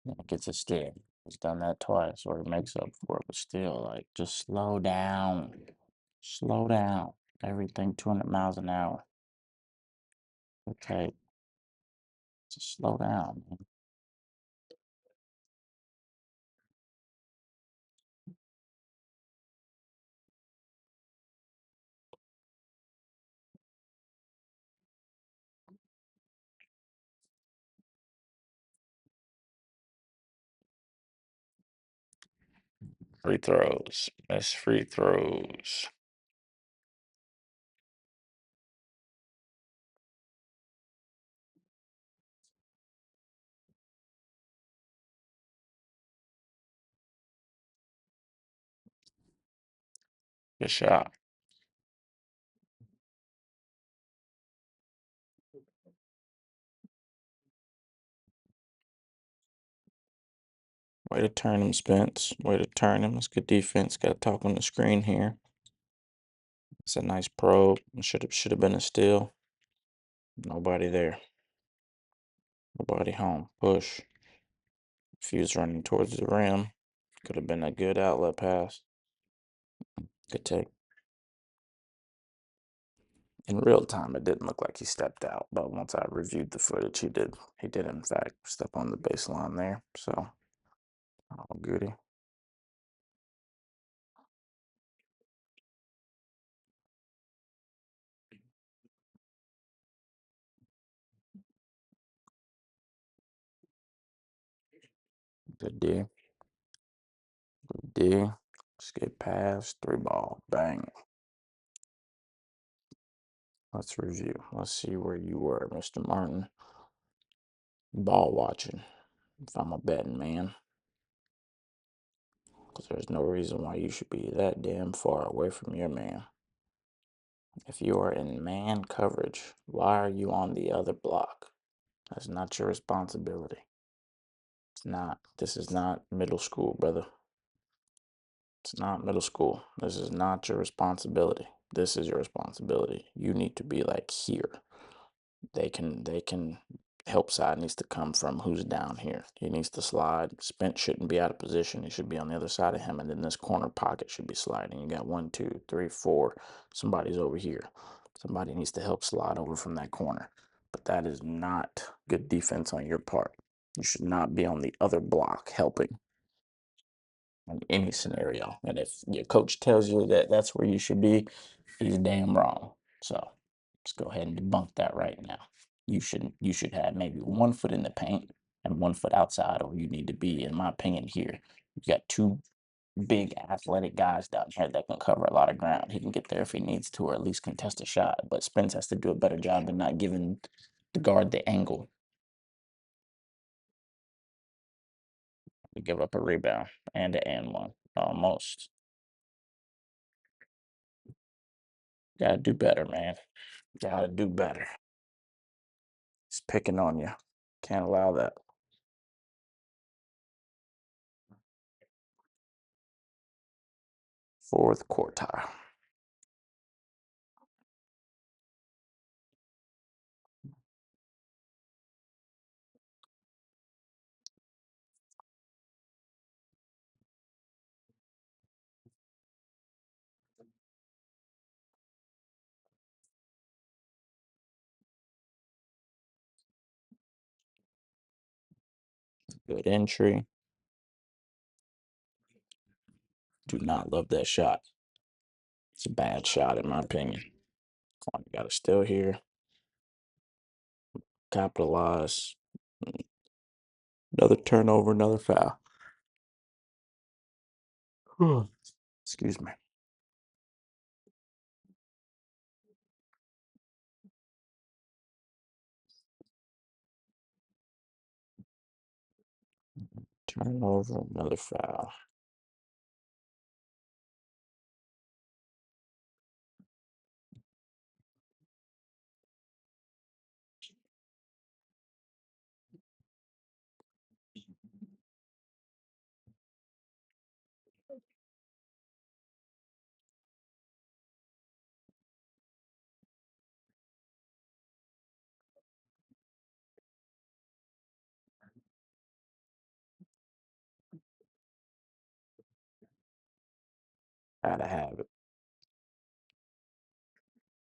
And it gets a steal. He's done that twice, or he makes up for it, but still, like, just slow down. Slow down. Everything 200 miles an hour. Okay, just slow down, man. Free throws. That's free throws. Good shot. Way to turn him, Spence. Way to turn him. That's good defense. Got to talk on the screen here. It's a nice probe. Should have been a steal. Nobody there. Nobody home. Push. Fuse running towards the rim. Could have been a good outlet pass. Good take. In real time, it didn't look like he stepped out, but once I reviewed the footage, he did. He did in fact step on the baseline there. So, oh, goody. Good D. Good D. Skip pass. Three ball. Bang. Let's review. Let's see where you were, Mr. Martin. Ball watching. If I'm a betting man, because there's no reason why you should be that damn far away from your man. If you are in man coverage, why are you on the other block? That's not your responsibility. It's not. This is not middle school, brother. It's not middle school. This is not your responsibility. This is your responsibility. You need to be like here. They can help side needs to come from who's down here. He needs to slide. Spence shouldn't be out of position. He should be on the other side of him, and then this corner pocket should be sliding. You got one, two, three, four. Somebody's over here. Somebody needs to help slide over from that corner. But that is not good defense on your part. You should not be on the other block helping in any scenario. And if your coach tells you that that's where you should be, he's damn wrong. So let's go ahead and debunk that right now. You should have maybe 1 foot in the paint and 1 foot outside, or you need to be, in my opinion, here. You got two big athletic guys down here that can cover a lot of ground. He can get there if he needs to, or at least contest a shot. But Spence has to do a better job than not giving the guard the angle to give up a rebound and one. Almost. Gotta do better, man. Gotta do better. He's picking on you. Can't allow that. Fourth quartile. Good entry. Do not love that shot. It's a bad shot, in my opinion. Come on, you got to steal here. Capitalize. Another turnover, another foul. Excuse me. Turnover, another foul. Gotta have it.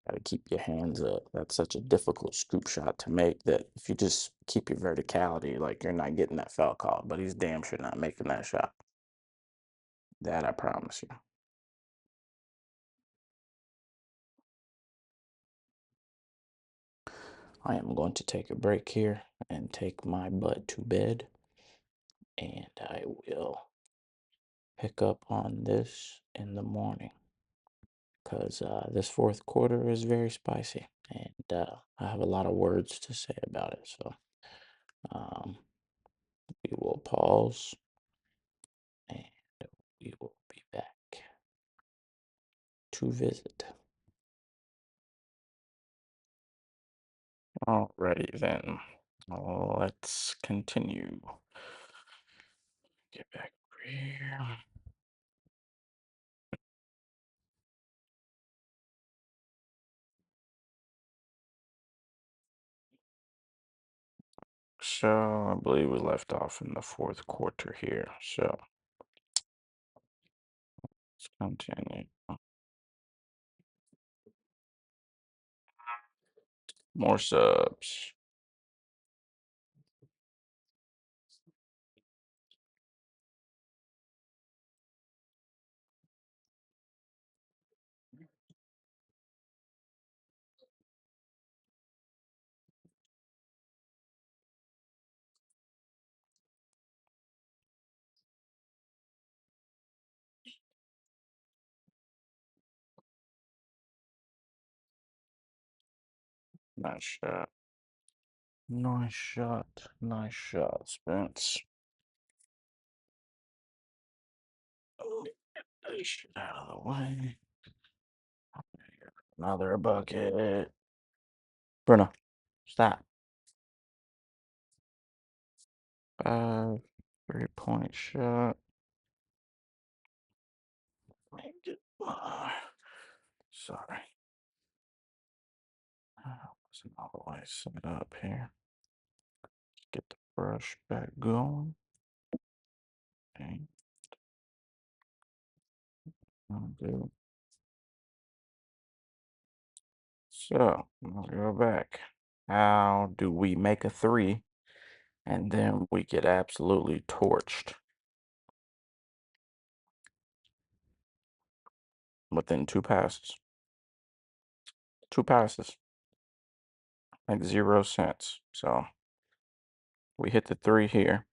Gotta keep your hands up. That's such a difficult scoop shot to make that if you just keep your verticality, like you're not getting that foul call. But he's damn sure not making that shot. That I promise you. I am going to take a break here and take my butt to bed, and I will pick up on this in the morning because this fourth quarter is very spicy, and I have a lot of words to say about it. So um, we will pause, and we will be back to visit. Alrighty then, let's continue. Get back over here. So I believe we left off in the fourth quarter here. So let's continue. More subs. Nice shot. Nice shot. Nice shot, Spence. Oh, get that shit out of the way. Another bucket. Bruno, stop. 5 3-point shot. Make it more. Sorry. Wasn't all the way set up here. Get the brush back going. Okay. I'll do. So, I'll go back. How do we make a three and then we get absolutely torched within 2 passes? 2 passes. Like 0 cents. So, we hit the three here.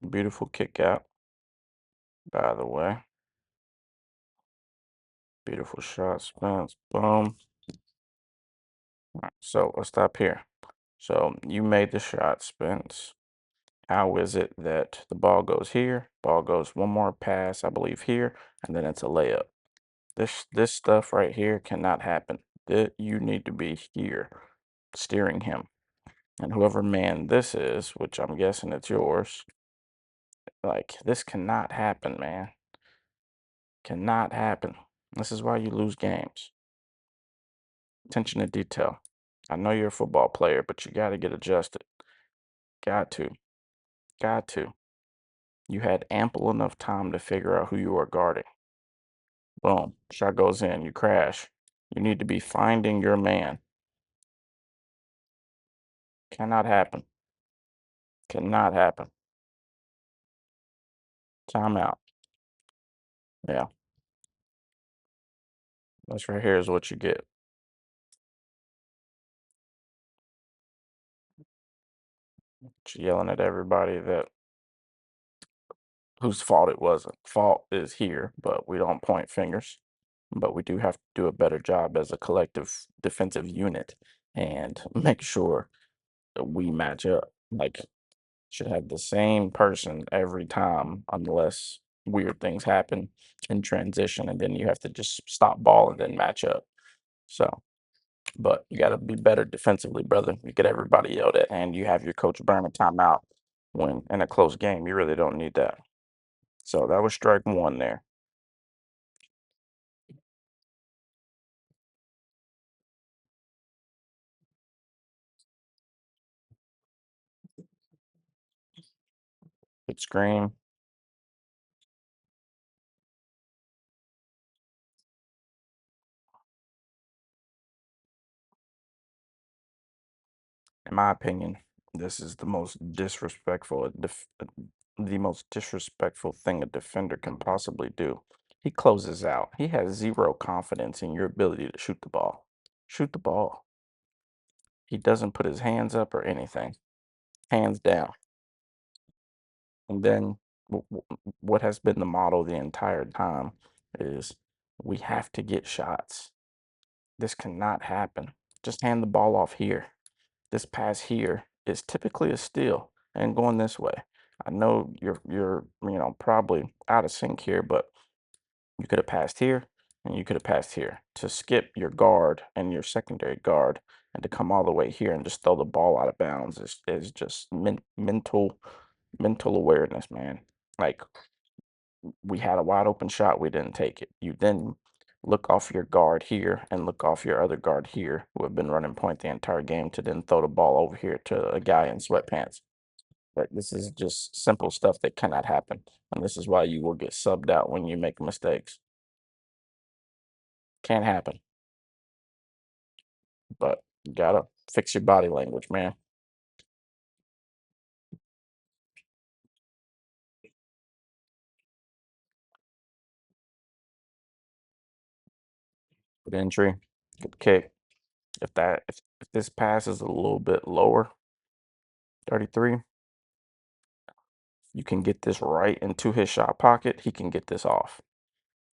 Beautiful kick out, by the way. Beautiful shot, Spence. Boom. Alright, so, let's stop here. So, you made the shot, Spence. How is it that the ball goes here, ball goes one more pass, I believe here, and then it's a layup? This stuff right here cannot happen. That you need to be here, steering him. And whoever man this is, which I'm guessing it's yours, like this cannot happen, man. Cannot happen. This is why you lose games. Attention to detail. I know you're a football player, but you got to get adjusted. Got to. Got to. You had ample enough time to figure out who you are guarding. Boom. Shot goes in. You crash. You need to be finding your man. Cannot happen. Cannot happen. Timeout. Yeah. This right here is what you get. Just yelling at everybody that whose fault it wasn't. Fault is here, but we don't point fingers. But we do have to do a better job as a collective defensive unit and make sure that we match up. Like Should have the same person every time unless weird things happen in transition and then you have to just stop ball and then match up. So, but you got to be better defensively, brother. You get everybody yelled at and you have your coach burn a timeout when in a close game. You really don't need that. So that was strike one there. Good screen. In my opinion, this is the most disrespectful thing a defender can possibly do. He closes out. He has zero confidence in your ability to shoot the ball. Shoot the ball. He doesn't put his hands up or anything. Hands down. And then what has been the model the entire time is we have to get shots. This cannot happen. Just hand the ball off here. This pass here is typically a steal and going this way. I know you're probably out of sync here, but you could have passed here and you could have passed here. To skip your guard and your secondary guard and to come all the way here and just throw the ball out of bounds is just mental awareness, man. Like we had a wide open shot, we didn't take it. You then look off your guard here and look off your other guard here, who have been running point the entire game, to then throw the ball over here to a guy in sweatpants. Like this is just simple stuff that cannot happen, and this is why you will get subbed out when you make mistakes. Can't happen, but you gotta fix your body language, man. Good entry, good kick. If this pass is a little bit lower, 33, you can get this right into his shot pocket. He can get this off.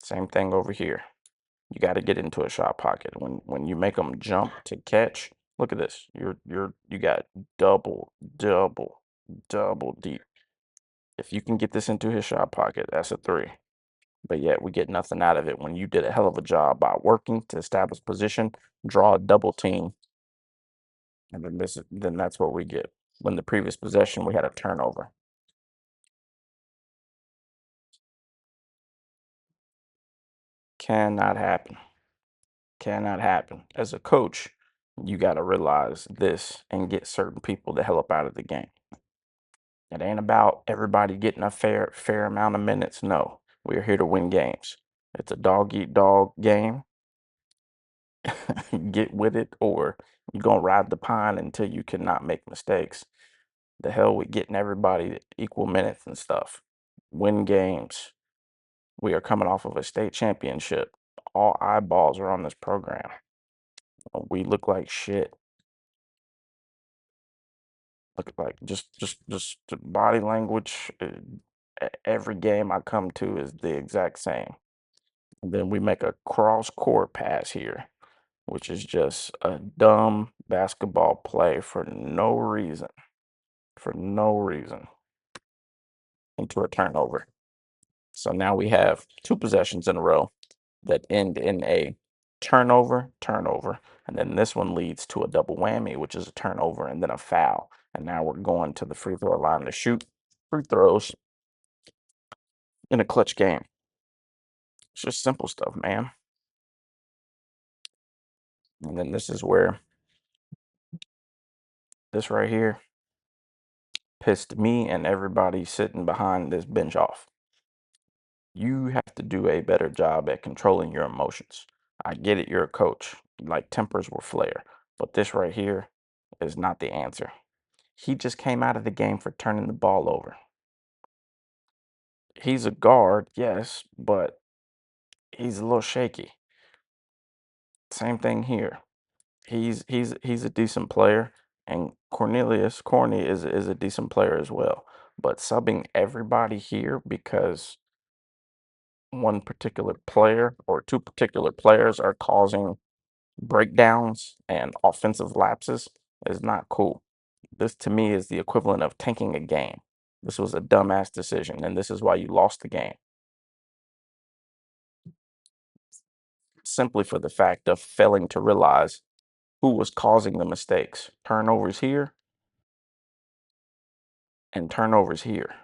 Same thing over here. You got to get into a shot pocket. When you make them jump to catch, look at this. You got double, double, double deep. If you can get this into his shot pocket, that's a three. But yet we get nothing out of it when you did a hell of a job by working to establish position, draw a double team, and then that's what we get. When the previous possession we had a turnover. Cannot happen. Cannot happen. As a coach, you got to realize this and get certain people the hell up out of the game. It ain't about everybody getting a fair amount of minutes. No, we're here to win games. It's a dog eat dog game. Get with it, or you're gonna ride the pine until you cannot make mistakes. The hell with getting everybody equal minutes and stuff. Win games. We are coming off of a state championship. All eyeballs are on this program. We look like shit. Look like just the body language. Every game I come to is the exact same. And then we make a cross court pass here, which is just a dumb basketball play for no reason. For no reason. Into a turnover. So now we have two possessions in a row that end in a turnover, and then this one leads to a double whammy, which is a turnover and then a foul. And now we're going to the free throw line to shoot free throws in a clutch game. It's just simple stuff, man. And then this is where this right here pissed me and everybody sitting behind this bench off. You have to do a better job at controlling your emotions. I get it, you're a coach. Like tempers will flare. But this right here is not the answer. He just came out of the game for turning the ball over. He's a guard, yes, but he's a little shaky. Same thing here. He's a decent player, and Cornelius Corny is a decent player as well. But subbing everybody here because one particular player or two particular players are causing breakdowns and offensive lapses is not cool. This to me is the equivalent of tanking a game. This was a dumbass decision, and this is why you lost the game. Simply for the fact of failing to realize who was causing the mistakes. Turnovers here and turnovers here.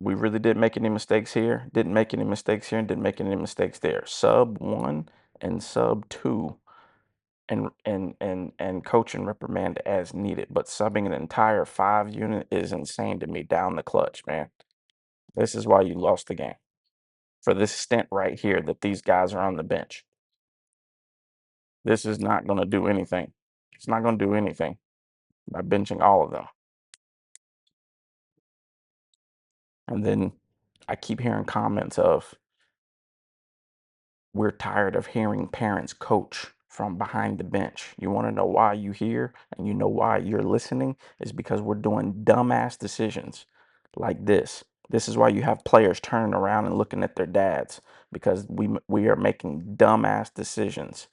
We really didn't make any mistakes here, didn't make any mistakes here, and didn't make any mistakes there. Sub one and sub two, and coach and reprimand as needed. But subbing an entire 5 unit is insane to me down the clutch, man. This is why you lost the game. For this stint right here that these guys are on the bench. This is not going to do anything. It's not going to do anything by benching all of them. And then I keep hearing comments of, we're tired of hearing parents coach from behind the bench. You want to know why you hear and you know why you're listening is because we're doing dumbass decisions like this. This is why you have players turning around and looking at their dads because we are making dumbass decisions,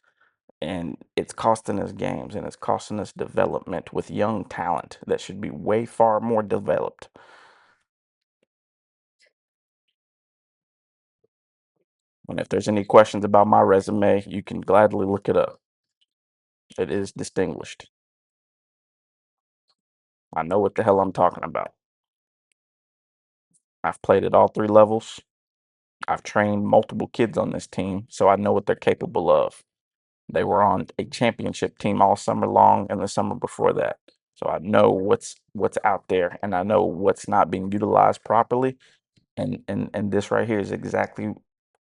and it's costing us games and it's costing us development with young talent that should be way far more developed. And if there's any questions about my resume, you can gladly look it up. It is distinguished. I know what the hell I'm talking about. I've played at all three levels. I've trained multiple kids on this team, so I know what they're capable of. They were on a championship team all summer long and the summer before that. So I know what's out there, and I know what's not being utilized properly. And this right here is exactly,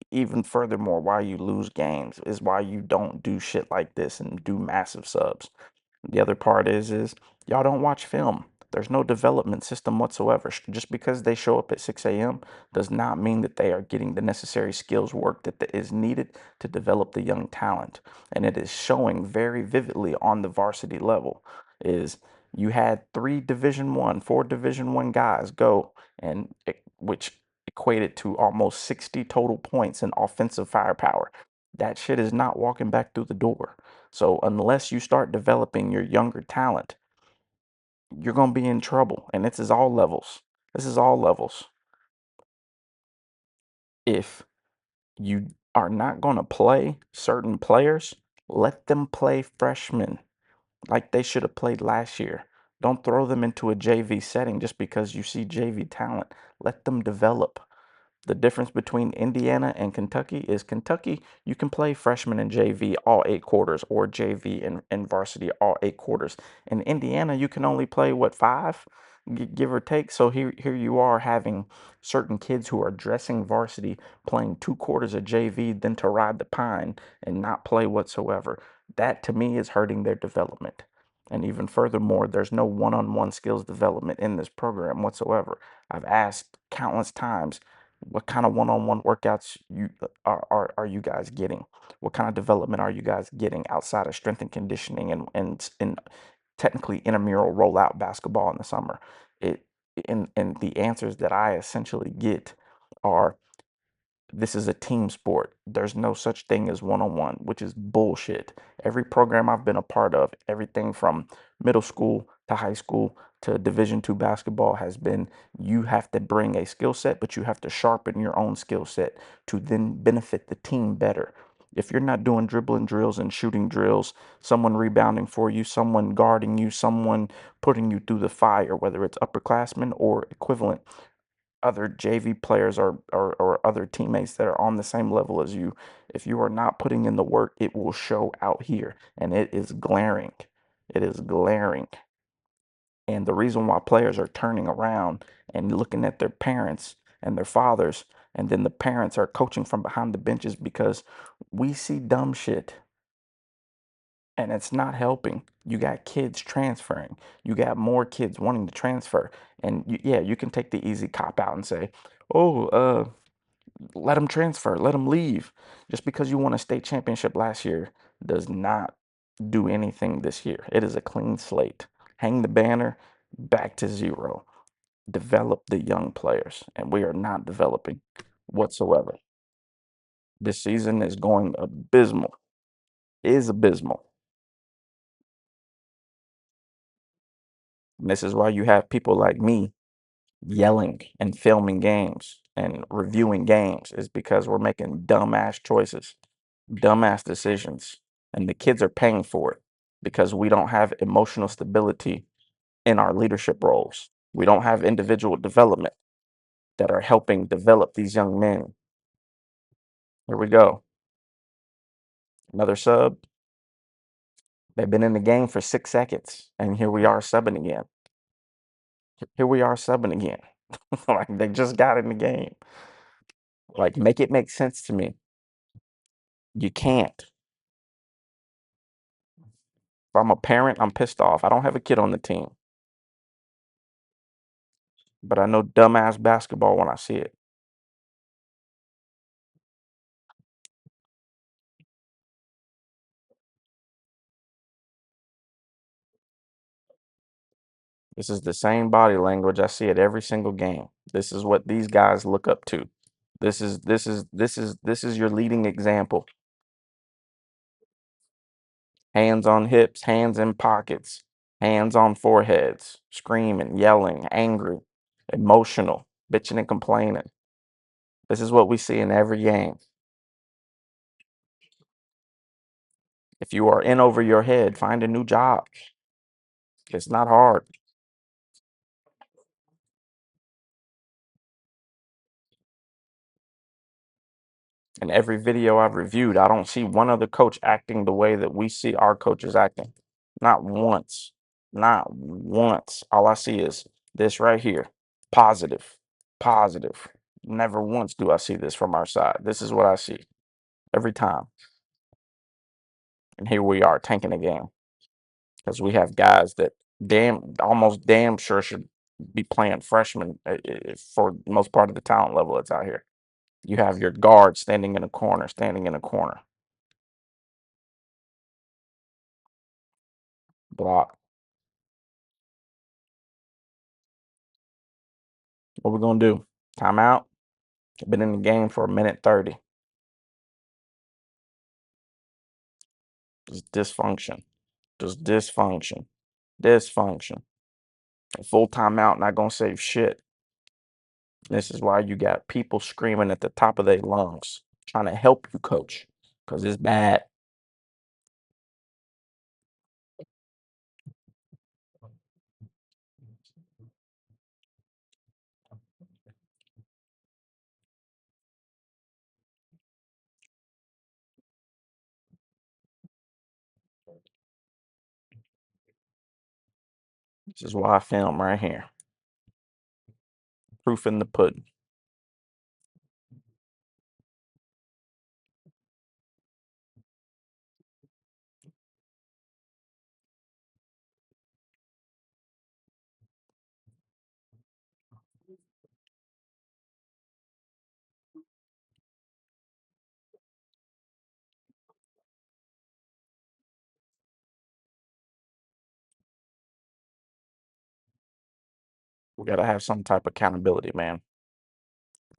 even furthermore, why you lose games, is why you don't do shit like this and do massive subs. The other part is y'all don't watch film. There's no development system whatsoever. Just because they show up at 6 a.m. does not mean that they are getting the necessary skills work that is needed to develop the young talent. And it is showing very vividly on the varsity level. Is you had four Division One guys go, and which equated to almost 60 total points in offensive firepower. That shit is not walking back through the door. So unless you start developing your younger talent, you're going to be in trouble. And this is all levels. This is all levels. If you are not going to play certain players, let them play freshmen like they should have played last year. Don't throw them into a JV setting just because you see JV talent. Let them develop. The difference between Indiana and Kentucky is Kentucky, you can play freshman and JV all 8 quarters, or JV and varsity all 8 quarters. In Indiana, you can only play, what, five, give or take. So here you are having certain kids who are dressing varsity playing 2 quarters of JV, then to ride the pine and not play whatsoever. That to me is hurting their development. And even furthermore, there's no one-on-one skills development in this program whatsoever. I've asked countless times, what kind of one-on-one workouts are you guys getting? What kind of development are you guys getting outside of strength and conditioning and technically intramural rollout basketball in the summer? It and the answers that I essentially get are, this is a team sport. There's no such thing as one-on-one, which is bullshit. Every program I've been a part of, everything from middle school to high school to Division II basketball, has been, you have to bring a skill set, but you have to sharpen your own skill set to then benefit the team better. If you're not doing dribbling drills and shooting drills, someone rebounding for you, someone guarding you, someone putting you through the fire, whether it's upperclassmen or equivalent, other JV players or other teammates that are on the same level as you, if you are not putting in the work, it will show out here. And it is glaring. It is glaring. And the reason why players are turning around and looking at their parents and their fathers, and then the parents are coaching from behind the benches, because we see dumb shit and it's not helping. You got kids transferring. You got more kids wanting to transfer. And yeah, you can take the easy cop out and say, oh, let them transfer, let them leave. Just because you won a state championship last year does not do anything this year. It is a clean slate. Hang the banner, back to zero. Develop the young players, and we are not developing whatsoever. This season is going abysmal. Is abysmal. And this is why you have people like me yelling and filming games and reviewing games, is because we're making dumbass choices, dumbass decisions, and the kids are paying for it because we don't have emotional stability in our leadership roles. We don't have individual development that are helping develop these young men. Here we go. Another sub. They've been in the game for 6 seconds, and here we are subbing again. Here we are subbing again. Like they just got in the game. Like, make it make sense to me. You can't. If I'm a parent, I'm pissed off. I don't have a kid on the team, but I know dumbass basketball when I see it. This is the same body language. I see it every single game. This is what these guys look up to. This is your leading example. Hands on hips, hands in pockets, hands on foreheads, screaming, yelling, angry, emotional, bitching and complaining. This is what we see in every game. If you are in over your head, find a new job. It's not hard. In every video I've reviewed, I don't see one other coach acting the way that we see our coaches acting. Not once. Not once. All I see is this right here. Positive. Positive. Never once do I see this from our side. This is what I see every time. And here we are tanking the game because we have guys that almost damn sure should be playing freshmen for the most part of the talent level that's out here. You have your guard standing in a corner, standing in a corner. Block. What we gonna do? Timeout. Been in the game for a minute 30. Just dysfunction. Just dysfunction. Dysfunction. A full timeout not gonna save shit. This is why you got people screaming at the top of their lungs, trying to help you, coach, because it's bad. This is why I film right here. Proof in the pudding. We gotta have some type of accountability, man.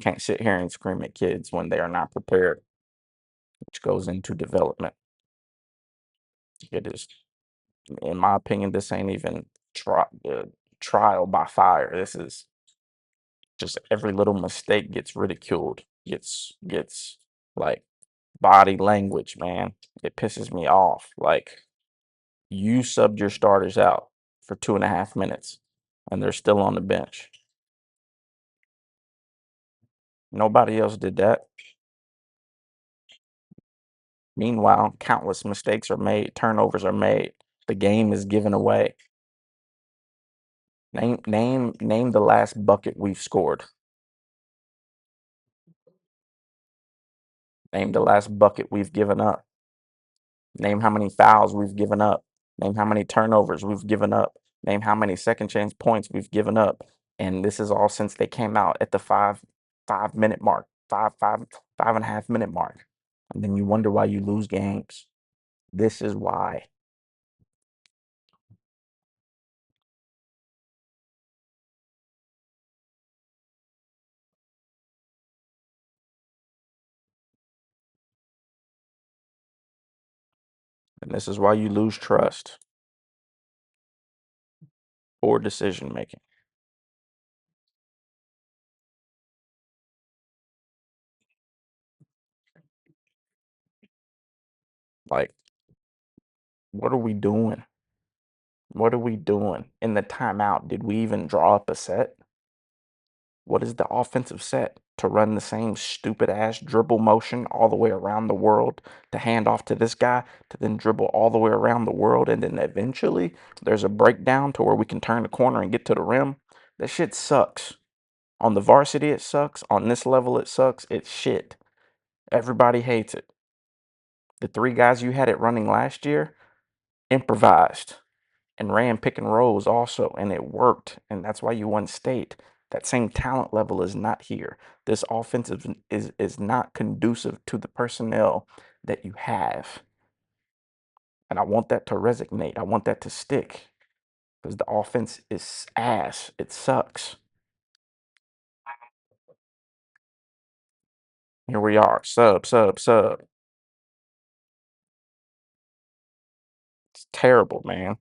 Can't sit here and scream at kids when they are not prepared, which goes into development. It is, in my opinion, this ain't even trial by fire. This is just every little mistake gets ridiculed, gets like body language, man. It pisses me off. Like, you subbed your starters out for 2.5 minutes and they're still on the bench. Nobody else did that. Meanwhile, countless mistakes are made, turnovers are made. The game is given away. Name the last bucket we've scored. Name the last bucket we've given up. Name how many fouls we've given up. Name how many turnovers we've given up. Name how many second chance points we've given up. And this is all since they came out at the 5 minute mark, 5.5 minute mark. And then you wonder why you lose games. This is why. And this is why you lose trust. Poor decision making. Like, what are we doing? What are we doing? In the timeout, did we even draw up a set? What is the offensive set? To run the same stupid ass dribble motion all the way around the world, to hand off to this guy, to then dribble all the way around the world, and then eventually there's a breakdown to where we can turn the corner and get to the rim. That shit sucks. On the varsity, it sucks. On this level, it sucks. It's shit. Everybody hates it. The three guys you had it running last year improvised and ran pick and rolls also, and it worked, and that's why you won state. That same talent level is not here. This offensive is not conducive to the personnel that you have, and I want that to resonate. I want that to stick because the offense is ass. It sucks. Here we are, sub, sub, sub. It's terrible, man.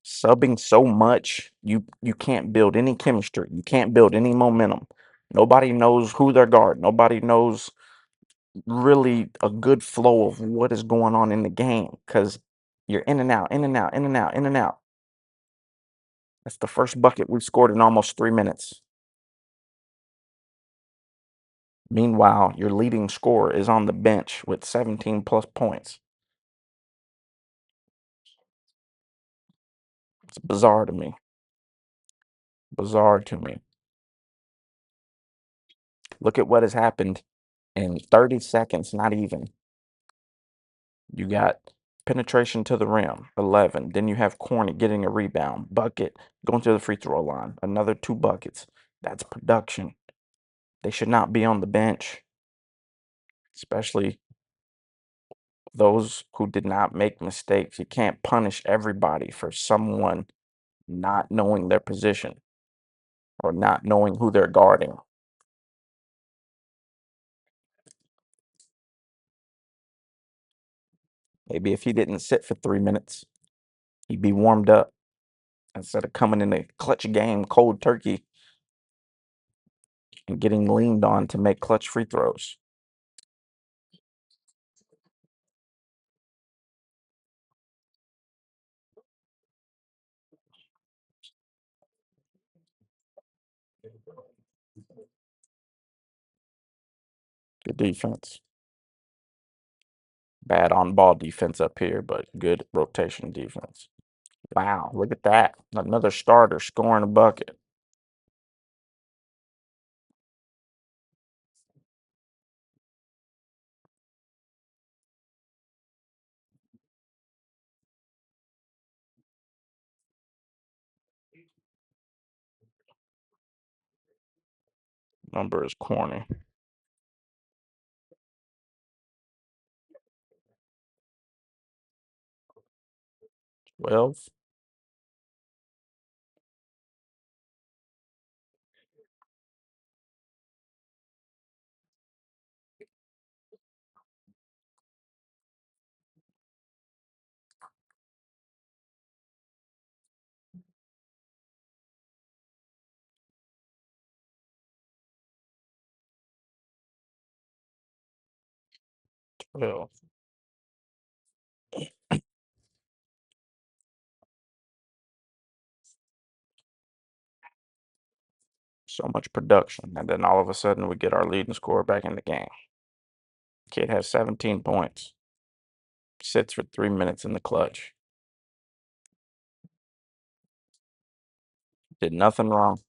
Subbing so much, you can't build any chemistry. You can't build any momentum. Nobody knows who they're guarding. Nobody knows really a good flow of what is going on in the game because you're in and out, in and out, in and out, in and out. That's the first bucket we've scored in almost 3 minutes. Meanwhile, your leading scorer is on the bench with 17 plus points. It's bizarre to me. Bizarre to me. Look at what has happened in 30 seconds, not even. You got penetration to the rim, 11. Then you have Corny getting a rebound, bucket, going to the free throw line, another 2 buckets. That's production. They should not be on the bench, especially those who did not make mistakes. You can't punish everybody for someone not knowing their position or not knowing who they're guarding. Maybe if he didn't sit for 3 minutes, he'd be warmed up instead of coming in a clutch game cold turkey and getting leaned on to make clutch free throws. Good defense. Bad on ball defense up here, but good rotation defense. Wow, look at that. Another starter scoring a bucket. Number is corny. 12. 12. So much production. And then all of a sudden we get our leading scorer back in the game. Kid has 17 points. Sits for 3 minutes in the clutch. Did nothing wrong.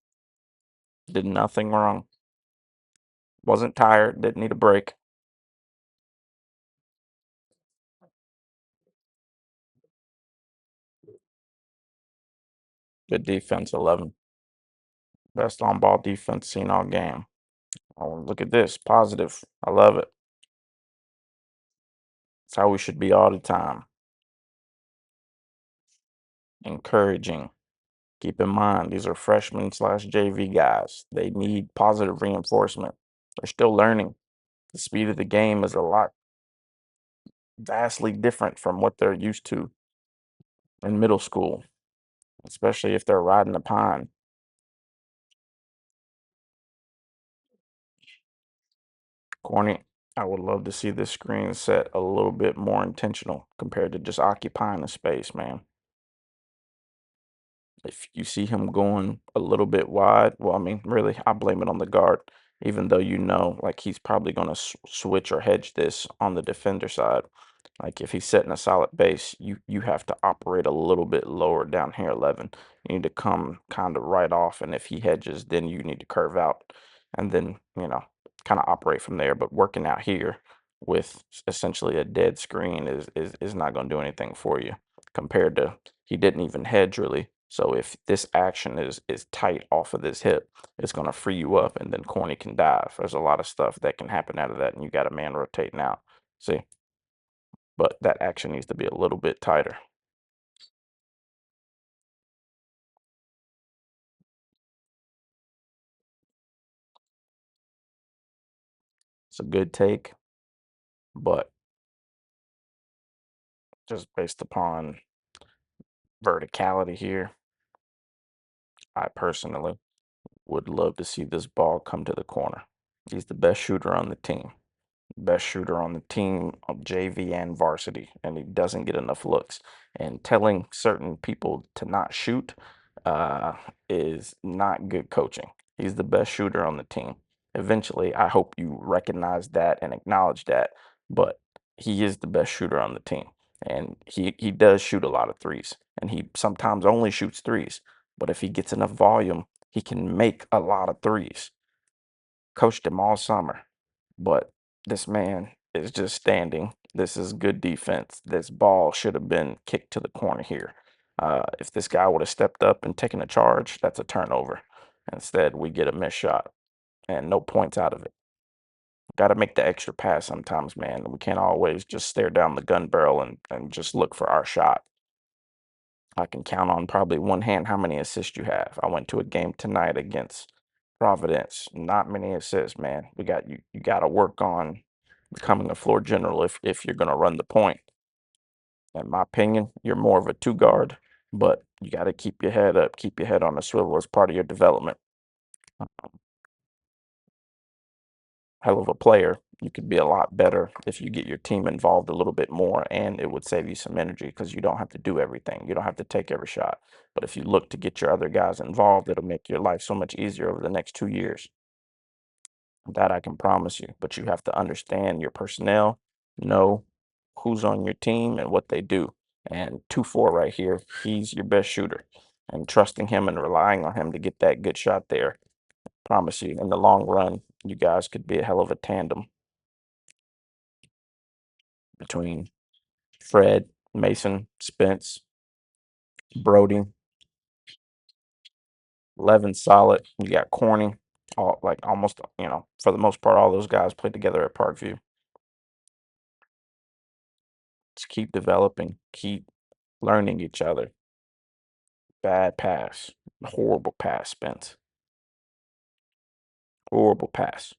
Did nothing wrong. Wasn't tired. Didn't need a break. Good defense, 11. Best on ball defense seen all game. Oh, look at this. Positive. I love it. It's how we should be all the time. Encouraging. Keep in mind, these are freshmen slash JV guys. They need positive reinforcement. They're still learning. The speed of the game is a lot vastly different from what they're used to in middle school. especially if they're riding the pine. Corny, I would love to see this screen set a little bit more intentional compared to just occupying the space, man. If you see him going a little bit wide, well, I mean, really, I blame it on the guard, even though you know, like he's probably going to switch or hedge this on the defender side. Like if he's setting a solid base, you have to operate a little bit lower down here, 11. You need to come kind of right off, and if he hedges, then you need to curve out, and then kind of operate from there. But working out here with essentially a dead screen is not going to do anything for you compared to he didn't even hedge really. So if this action is tight off of this hip, it's gonna free you up, and then corny can dive. There's a lot of stuff that can happen out of that, and you got a man rotating out. See, but that action needs to be a little bit tighter. It's a good take, but just based upon verticality here, I personally would love to see this ball come to the corner. He's the best shooter on the team. Best shooter on the team of JV and varsity, and he doesn't get enough looks. And telling certain people to not shoot uh, is not good coaching. He's the best shooter on the team. Eventually, I hope you recognize that and acknowledge that, but he is the best shooter on the team. And he does shoot a lot of threes, and he sometimes only shoots threes. But if he gets enough volume, he can make a lot of threes. Coached him all summer, but this man is just standing. This is good defense. This ball should have been kicked to the corner here. If this guy would have stepped up and taken a charge, that's a turnover. Instead, we get a missed shot and no points out of it. Got to make the extra pass sometimes, man. We can't always just stare down the gun barrel and just look for our shot. I can count on probably one hand how many assists you have. I went to a game tonight against Providence. Not many assists, man. You got to work on becoming a floor general if you're gonna run the point. In my opinion, you're more of a two guard, but you got to keep your head up, keep your head on the swivel as part of your development. Hell of a player. You could be a lot better if you get your team involved a little bit more, and it would save you some energy because you don't have to do everything. You don't have to take every shot. But if you look to get your other guys involved, it'll make your life so much easier over the next 2 years. That I can promise you. But you have to understand your personnel, know who's on your team and what they do. And 2-4 right here, he's your best shooter. And trusting him and relying on him to get that good shot there, promise you, in the long run, you guys could be a hell of a tandem between Fred, Mason, Spence, Brody, Levin solid. You got Corny, all like almost, for the most part, all those guys played together at Parkview. Just keep developing, keep learning each other. Bad pass. Horrible pass, Spence. Horrible pass.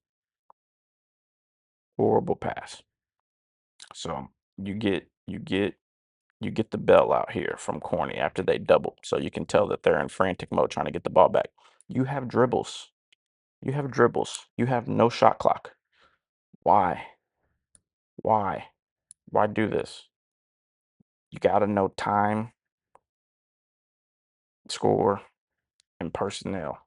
Horrible pass. So you get the bell out here from Corny after they double. So you can tell that they're in frantic mode trying to get the ball back. You have dribbles. You have dribbles. You have no shot clock. Why? Why? Why do this? You gotta know time, score, and personnel.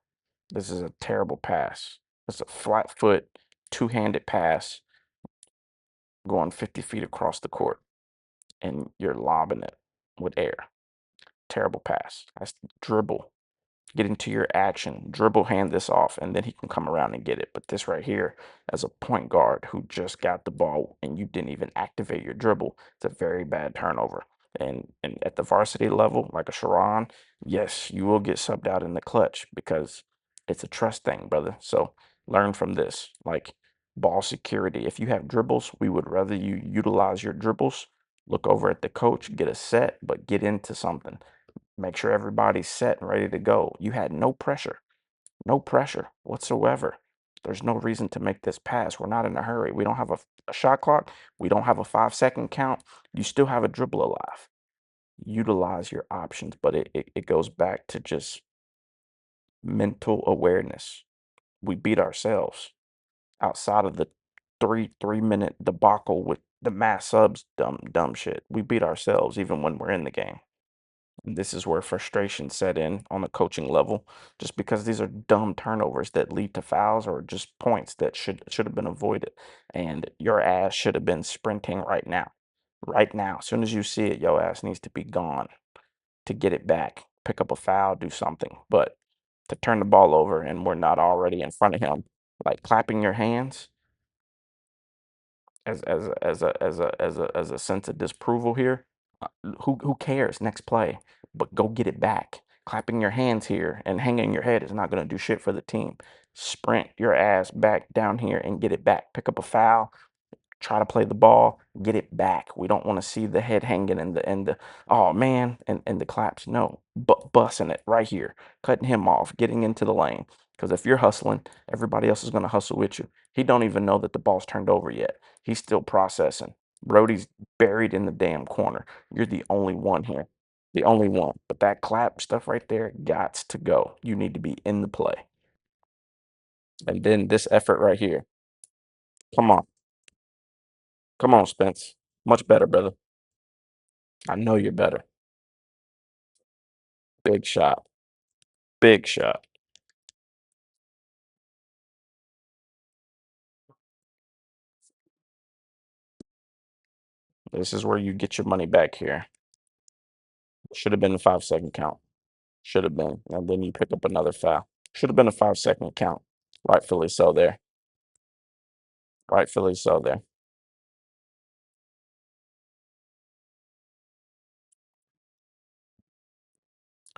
This is a terrible pass. It's a flat foot, two-handed pass going 50 feet across the court, and you're lobbing it with air. Terrible pass. That's dribble. Get into your action, dribble, hand this off, and then he can come around and get it. But this right here, as a point guard who just got the ball and you didn't even activate your dribble, it's a very bad turnover. And at the varsity level, like a Sharon, yes, you will get subbed out in the clutch because it's a trust thing, brother. So learn from this. Like ball security. If you have dribbles, we would rather you utilize your dribbles, look over at the coach, get a set, but get into something. Make sure everybody's set and ready to go. You had no pressure whatsoever. There's no reason to make this pass. We're not in a hurry. We don't have a shot clock. We don't have a 5-second count. You still have a dribble alive. utilize your options, but it goes back to just mental awareness. We beat ourselves outside of the three minute debacle with the mass subs dumb shit. We beat ourselves even when we're in the game. And this is where frustration set in on a coaching level, just because these are dumb turnovers that lead to fouls or just points that should have been avoided. And your ass should have been sprinting right now. Right now. As soon as you see it, your ass needs to be gone to get it back. Pick up a foul, do something. But to turn the ball over and we're not already in front of him, like clapping your hands as a sense of disapproval here. Who cares? Next play, but go get it back. Clapping your hands here and hanging your head is not going to do shit for the team. Sprint your ass back down here and get it back. Pick up a foul, try to play the ball, get it back. We don't want to see the head hanging in the oh man and the claps. No, but bussing it right here, cutting him off, getting into the lane. Because if you're hustling, everybody else is going to hustle with you. He don't even know that the ball's turned over yet. He's still processing. Brody's buried in the damn corner. You're the only one here. The only one. But that clap stuff right there gots to go. You need to be in the play. And then this effort right here. Come on. Come on, Spence. Much better, brother. I know you're better. Big shot. Big shot. This is where you get your money back here. Should have been a 5 second count. Should have been. And then you pick up another foul. Should have been a 5 second count. Rightfully so there. Rightfully so there.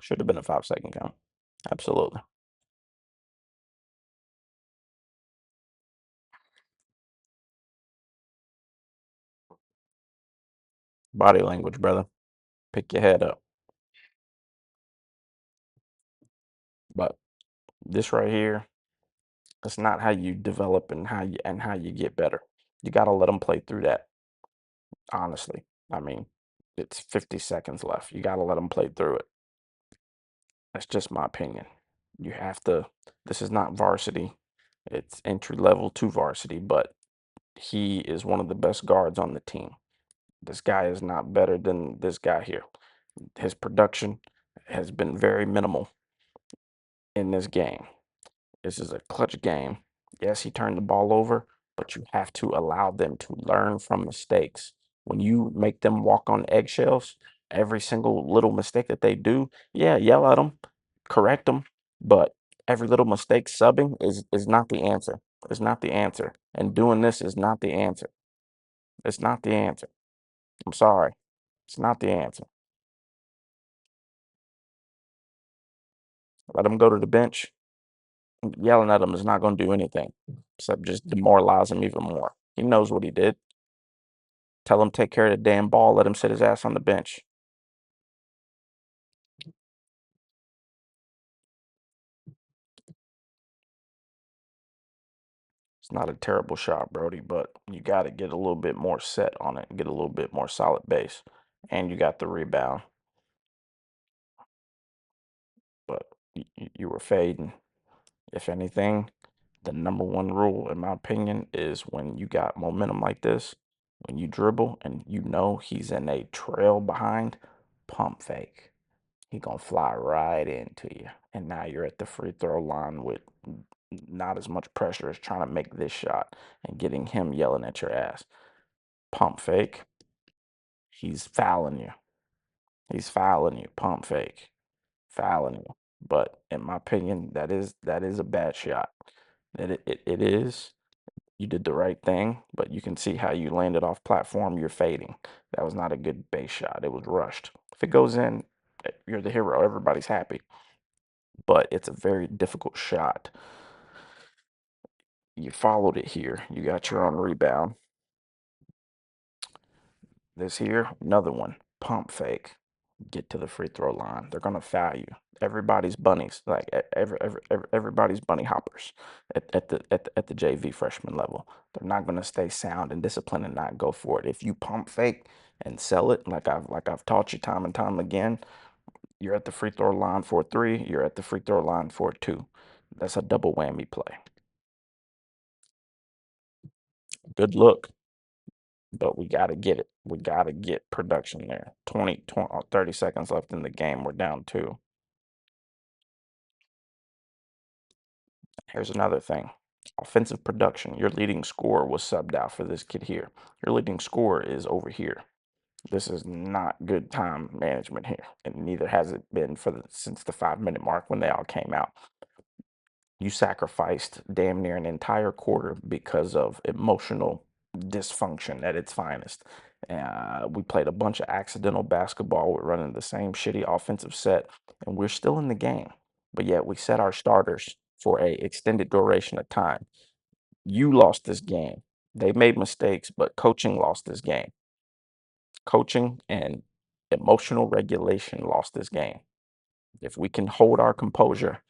Should have been a 5 second count. Absolutely. Body language, brother. Pick your head up. But this right here, that's not how you develop and how you get better. You gotta let them play through that. Honestly, I mean, it's 50 seconds left. You gotta let them play through it. That's just my opinion. You have to. This is not varsity. It's entry level to varsity, but he is one of the best guards on the team. This guy is not better than this guy here. His production has been very minimal in this game. This is a clutch game. Yes, he turned the ball over, but you have to allow them to learn from mistakes. When you make them walk on eggshells, every single little mistake that they do, yeah, yell at them, correct them, but every little mistake subbing is not the answer. It's not the answer. And doing this is not the answer. It's not the answer. I'm sorry. It's not the answer. Let him go to the bench. Yelling at him is not going to do anything except just demoralize him even more. He knows what he did. Tell him take care of the damn ball. Let him sit his ass on the bench. It's not a terrible shot, Brody, but you got to get a little bit more set on it, get a little bit more solid base, and you got the rebound. But you were fading. If anything, the number one rule, in my opinion, is when you got momentum like this, when you dribble and you know he's in a trail behind, pump fake. He gonna fly right into you, and now you're at the free throw line with not as much pressure as trying to make this shot and getting him yelling at your ass. Pump fake. He's fouling you. He's fouling you. Pump fake. Fouling you. But in my opinion, that is a bad shot. It is. You did the right thing, but you can see how you landed off platform. You're fading. That was not a good base shot. It was rushed. If it goes in, you're the hero. Everybody's happy. But it's a very difficult shot. You followed it here. You got your own rebound. This here, another one. Pump fake. Get to the free throw line. They're gonna foul you. Everybody's bunnies, like everybody's bunny hoppers at the JV freshman level. They're not gonna stay sound and disciplined and not go for it. If you pump fake, and sell it like I've taught you time and time again. You're at the free throw line for a three. You're at the free throw line for a two. That's a double whammy play. Good look, but we got to get it. We got to get production there. 30 seconds left in the game. We're down two. Here's another thing. Offensive production. Your leading scorer was subbed out for this kid here. Your leading scorer is over here. This is not good time management here, and neither has it been since the 5 minute mark when they all came out. You sacrificed damn near an entire quarter because of emotional dysfunction at its finest. We played a bunch of accidental basketball. We're running the same shitty offensive set, and we're still in the game. But yet we set our starters for a extended duration of time. You lost this game. They made mistakes, but coaching lost this game. Coaching and emotional regulation lost this game. If we can hold our composure,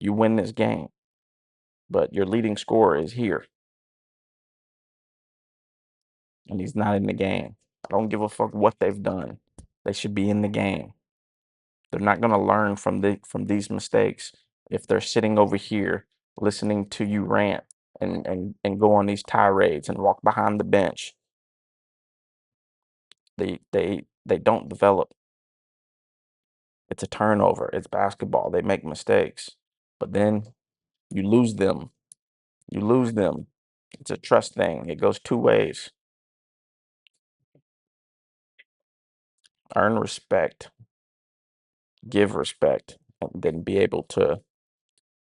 you win this game. But your leading scorer is here, and he's not in the game. I don't give a fuck what they've done. They should be in the game. They're not going to learn from these mistakes if they're sitting over here listening to you rant and go on these tirades and walk behind the bench. They don't develop. It's a turnover. It's basketball. They make mistakes, but then you lose them. You lose them. It's a trust thing. It goes two ways. Earn respect, give respect, and then be able to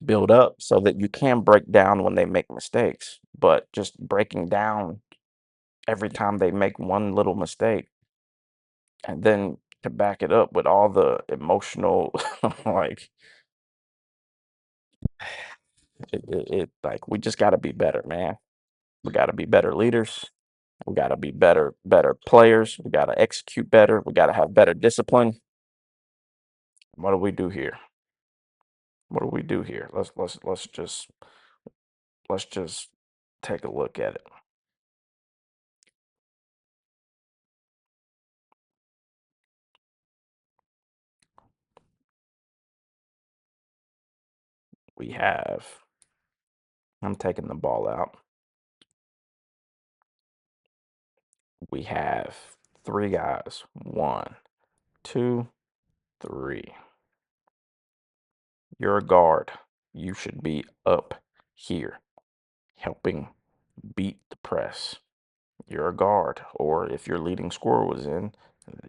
build up so that you can break down when they make mistakes. But just breaking down every time they make one little mistake, and then to back it up with all the emotional, like like we just got to be better, man. We got to be better leaders. We got to be better players. We got to execute better. We got to have better discipline. What do we do here? What do we do here? Let's just take a look at it. We have I'm taking the ball out. We have three guys. One, two, three. You're a guard. You should be up here helping beat the press. You're a guard, or if your leading scorer was in,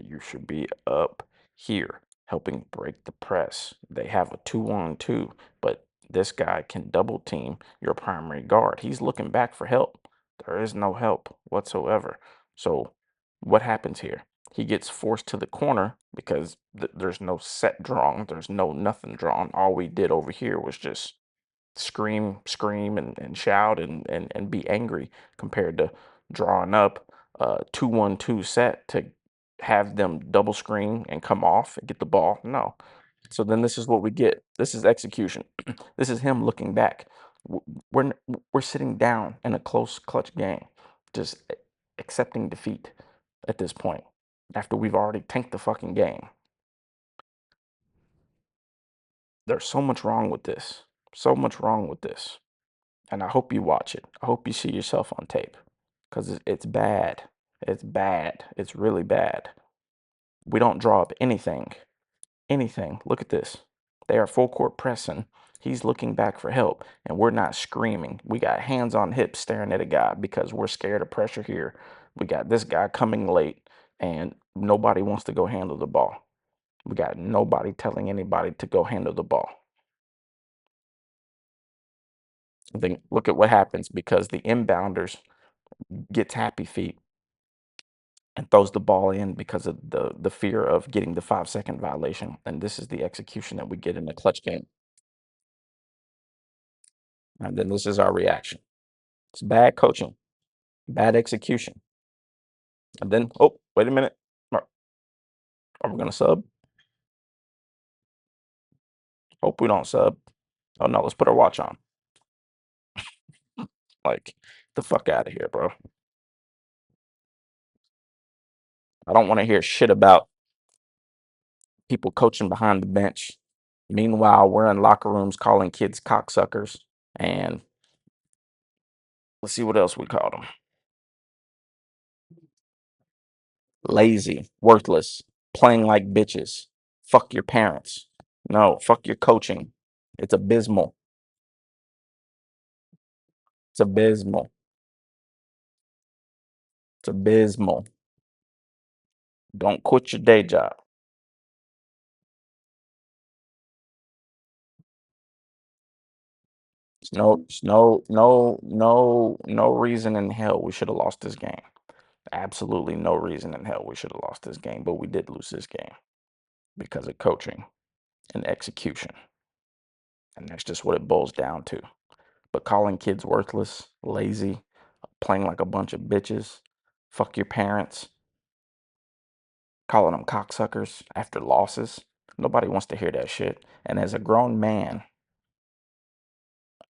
you should be up here helping break the press. They have a 2-on-2, but this guy can double team your primary guard. He's looking back for help. There is no help whatsoever. So, what happens here? He gets forced to the corner because there's no set drawn, there's no nothing drawn. All we did over here was just scream and shout and be angry compared to drawing up a 2-1-2 set to have them double screen and come off and get the ball. No. So then this is what we get. This is execution. This is him looking back. We're sitting down in a close clutch game, just accepting defeat at this point after we've already tanked the fucking game. There's so much wrong with this. So much wrong with this. And I hope you watch it. I hope you see yourself on tape because it's bad. It's bad. It's really bad. We don't draw up anything. Anything. Look at this. They are full court pressing. He's looking back for help, and we're not screaming. We got hands on hips staring at a guy because we're scared of pressure here. We got this guy coming late, and nobody wants to go handle the ball. We got nobody telling anybody to go handle the ball. Then look at what happens because the inbounders gets happy feet and throws the ball in because of the fear of getting the 5 second violation. And this is the execution that we get in the clutch game. And then this is our reaction. It's bad coaching, bad execution. And then, oh, wait a minute. Are we going to sub? Hope we don't sub. Oh, no, let's put our watch on. Like, the fuck out of here, bro. I don't want to hear shit about people coaching behind the bench. Meanwhile, we're in locker rooms calling kids cocksuckers. And let's see what else we called them. Lazy, worthless, playing like bitches. Fuck your parents. No, fuck your coaching. It's abysmal. It's abysmal. It's abysmal. Don't quit your day job. No reason in hell we should have lost this game. Absolutely no reason in hell we should have lost this game, but we did lose this game because of coaching and execution. And that's just what it boils down to. But calling kids worthless, lazy, playing like a bunch of bitches, fuck your parents, calling them cocksuckers after losses, nobody wants to hear that shit. And as a grown man,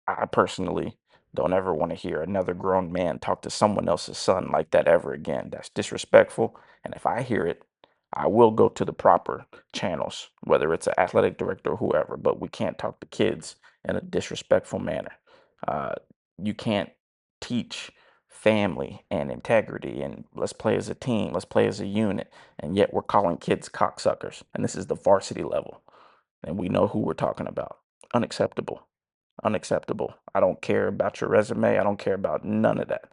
I personally don't ever want to hear another grown man talk to someone else's son like that ever again. That's disrespectful. And if I hear it, I will go to the proper channels, whether it's an athletic director or whoever, but we can't talk to kids in a disrespectful manner. Uh, you can't teach family and integrity and let's play as a team, let's play as a unit, and yet we're calling kids cocksuckers. And this is the varsity level. And we know who we're talking about. Unacceptable. Unacceptable. I don't care about your resume. I don't care about none of that.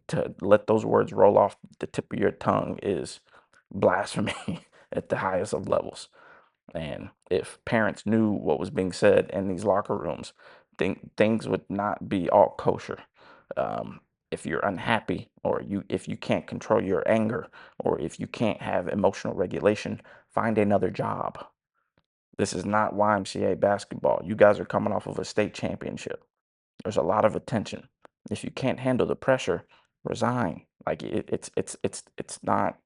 To let those words roll off the tip of your tongue is blasphemy at the highest of levels. And if parents knew what was being said in these locker rooms, things would not be all kosher. If you're unhappy, or if you can't control your anger, or if you can't have emotional regulation, find another job. This is not YMCA basketball. You guys are coming off of a state championship. There's a lot of attention. If you can't handle the pressure, resign. Like it's not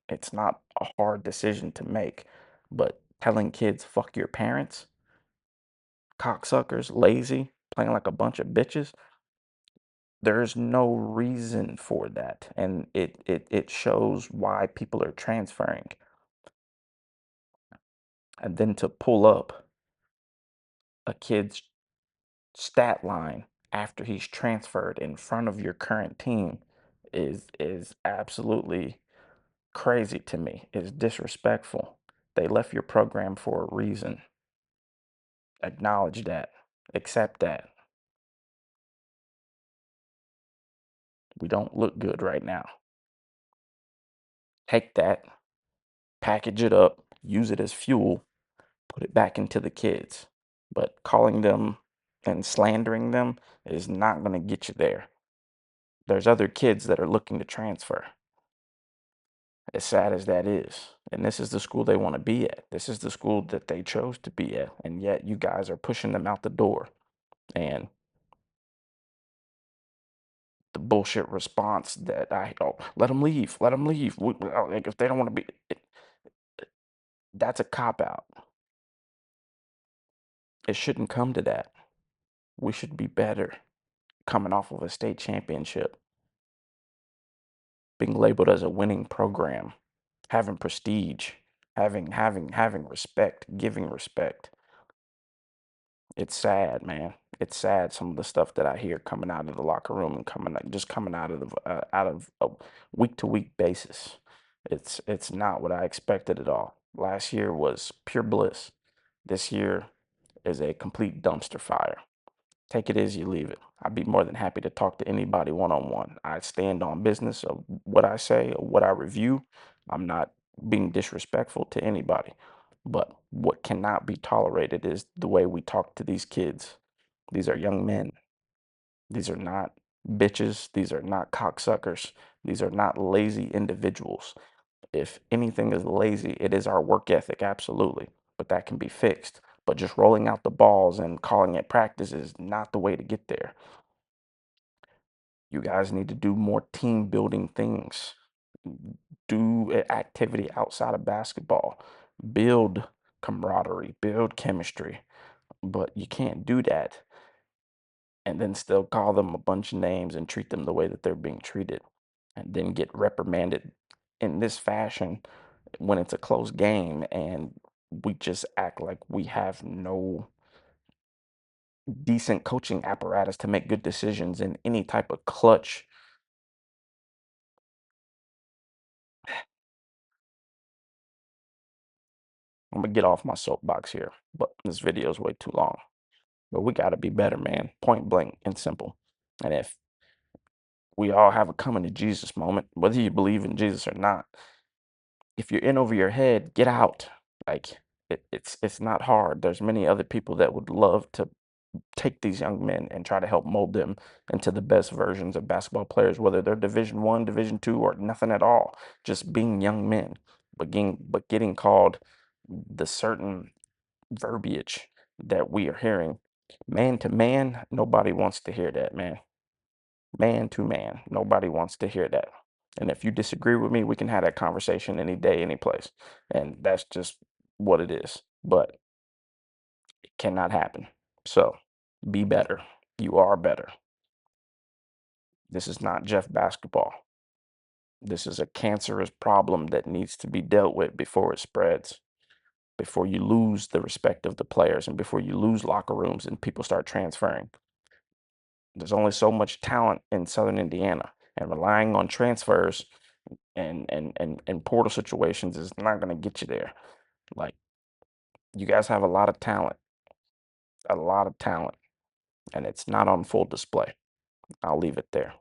a hard decision to make. But telling kids fuck your parents, cocksuckers, lazy, playing like a bunch of bitches, there's no reason for that. And it shows why people are transferring. And then to pull up a kid's stat line after he's transferred in front of your current team is absolutely crazy to me. It's disrespectful. They left your program for a reason. Acknowledge that. Accept that. We don't look good right now. Take that, package it up, use it as fuel, put it back into the kids. But calling them and slandering them is not going to get you there. There's other kids that are looking to transfer. As sad as that is. And this is the school they want to be at. This is the school that they chose to be at. And yet you guys are pushing them out the door. And the bullshit response that let them leave. Let them leave. Like, if they don't want to be, that's a cop out. It shouldn't come to that. We should be better coming off of a state championship, being labeled as a winning program, having prestige, having respect, giving respect. It's sad, man. It's sad some of the stuff that I hear coming out of the locker room and coming out of a week to week basis. It's not what I expected at all. Last year was pure bliss. This year is a complete dumpster fire. Take it as you leave it. I'd be more than happy to talk to anybody one on one. I stand on business of what I say or what I review. I'm not being disrespectful to anybody. But what cannot be tolerated is the way we talk to these kids. These are young men. These are not bitches. These are not cocksuckers. These are not lazy individuals. If anything is lazy, it is our work ethic, absolutely. But that can be fixed. But just rolling out the balls and calling it practice is not the way to get there. You guys need to do more team building things. Do activity outside of basketball. Build camaraderie, build chemistry. But you can't do that and then still call them a bunch of names and treat them the way that they're being treated and then get reprimanded in this fashion when it's a close game and we just act like we have no decent coaching apparatus to make good decisions in any type of clutch. I'm gonna get off my soapbox here, but this video is way too long. But we got to be better, man. Point blank and simple. And if we all have a coming to Jesus moment, whether you believe in Jesus or not, if you're in over your head, get out. Like it's not hard. There's many other people that would love to take these young men and try to help mold them into the best versions of basketball players, whether they're Division 1, Division 2, or nothing at all. Just being young men, but getting called the certain verbiage that we are hearing. Man to man, nobody wants to hear that, man. Man to man, nobody wants to hear that. And if you disagree with me, we can have that conversation any day, any place. And that's just what it is. But it cannot happen. So be better. You are better. This is not Jeff basketball. This is a cancerous problem that needs to be dealt with before it spreads, before you lose the respect of the players and before you lose locker rooms and people start transferring. There's only so much talent in Southern Indiana, and relying on transfers and portal situations is not going to get you there. Like, you guys have a lot of talent, and it's not on full display. I'll leave it there.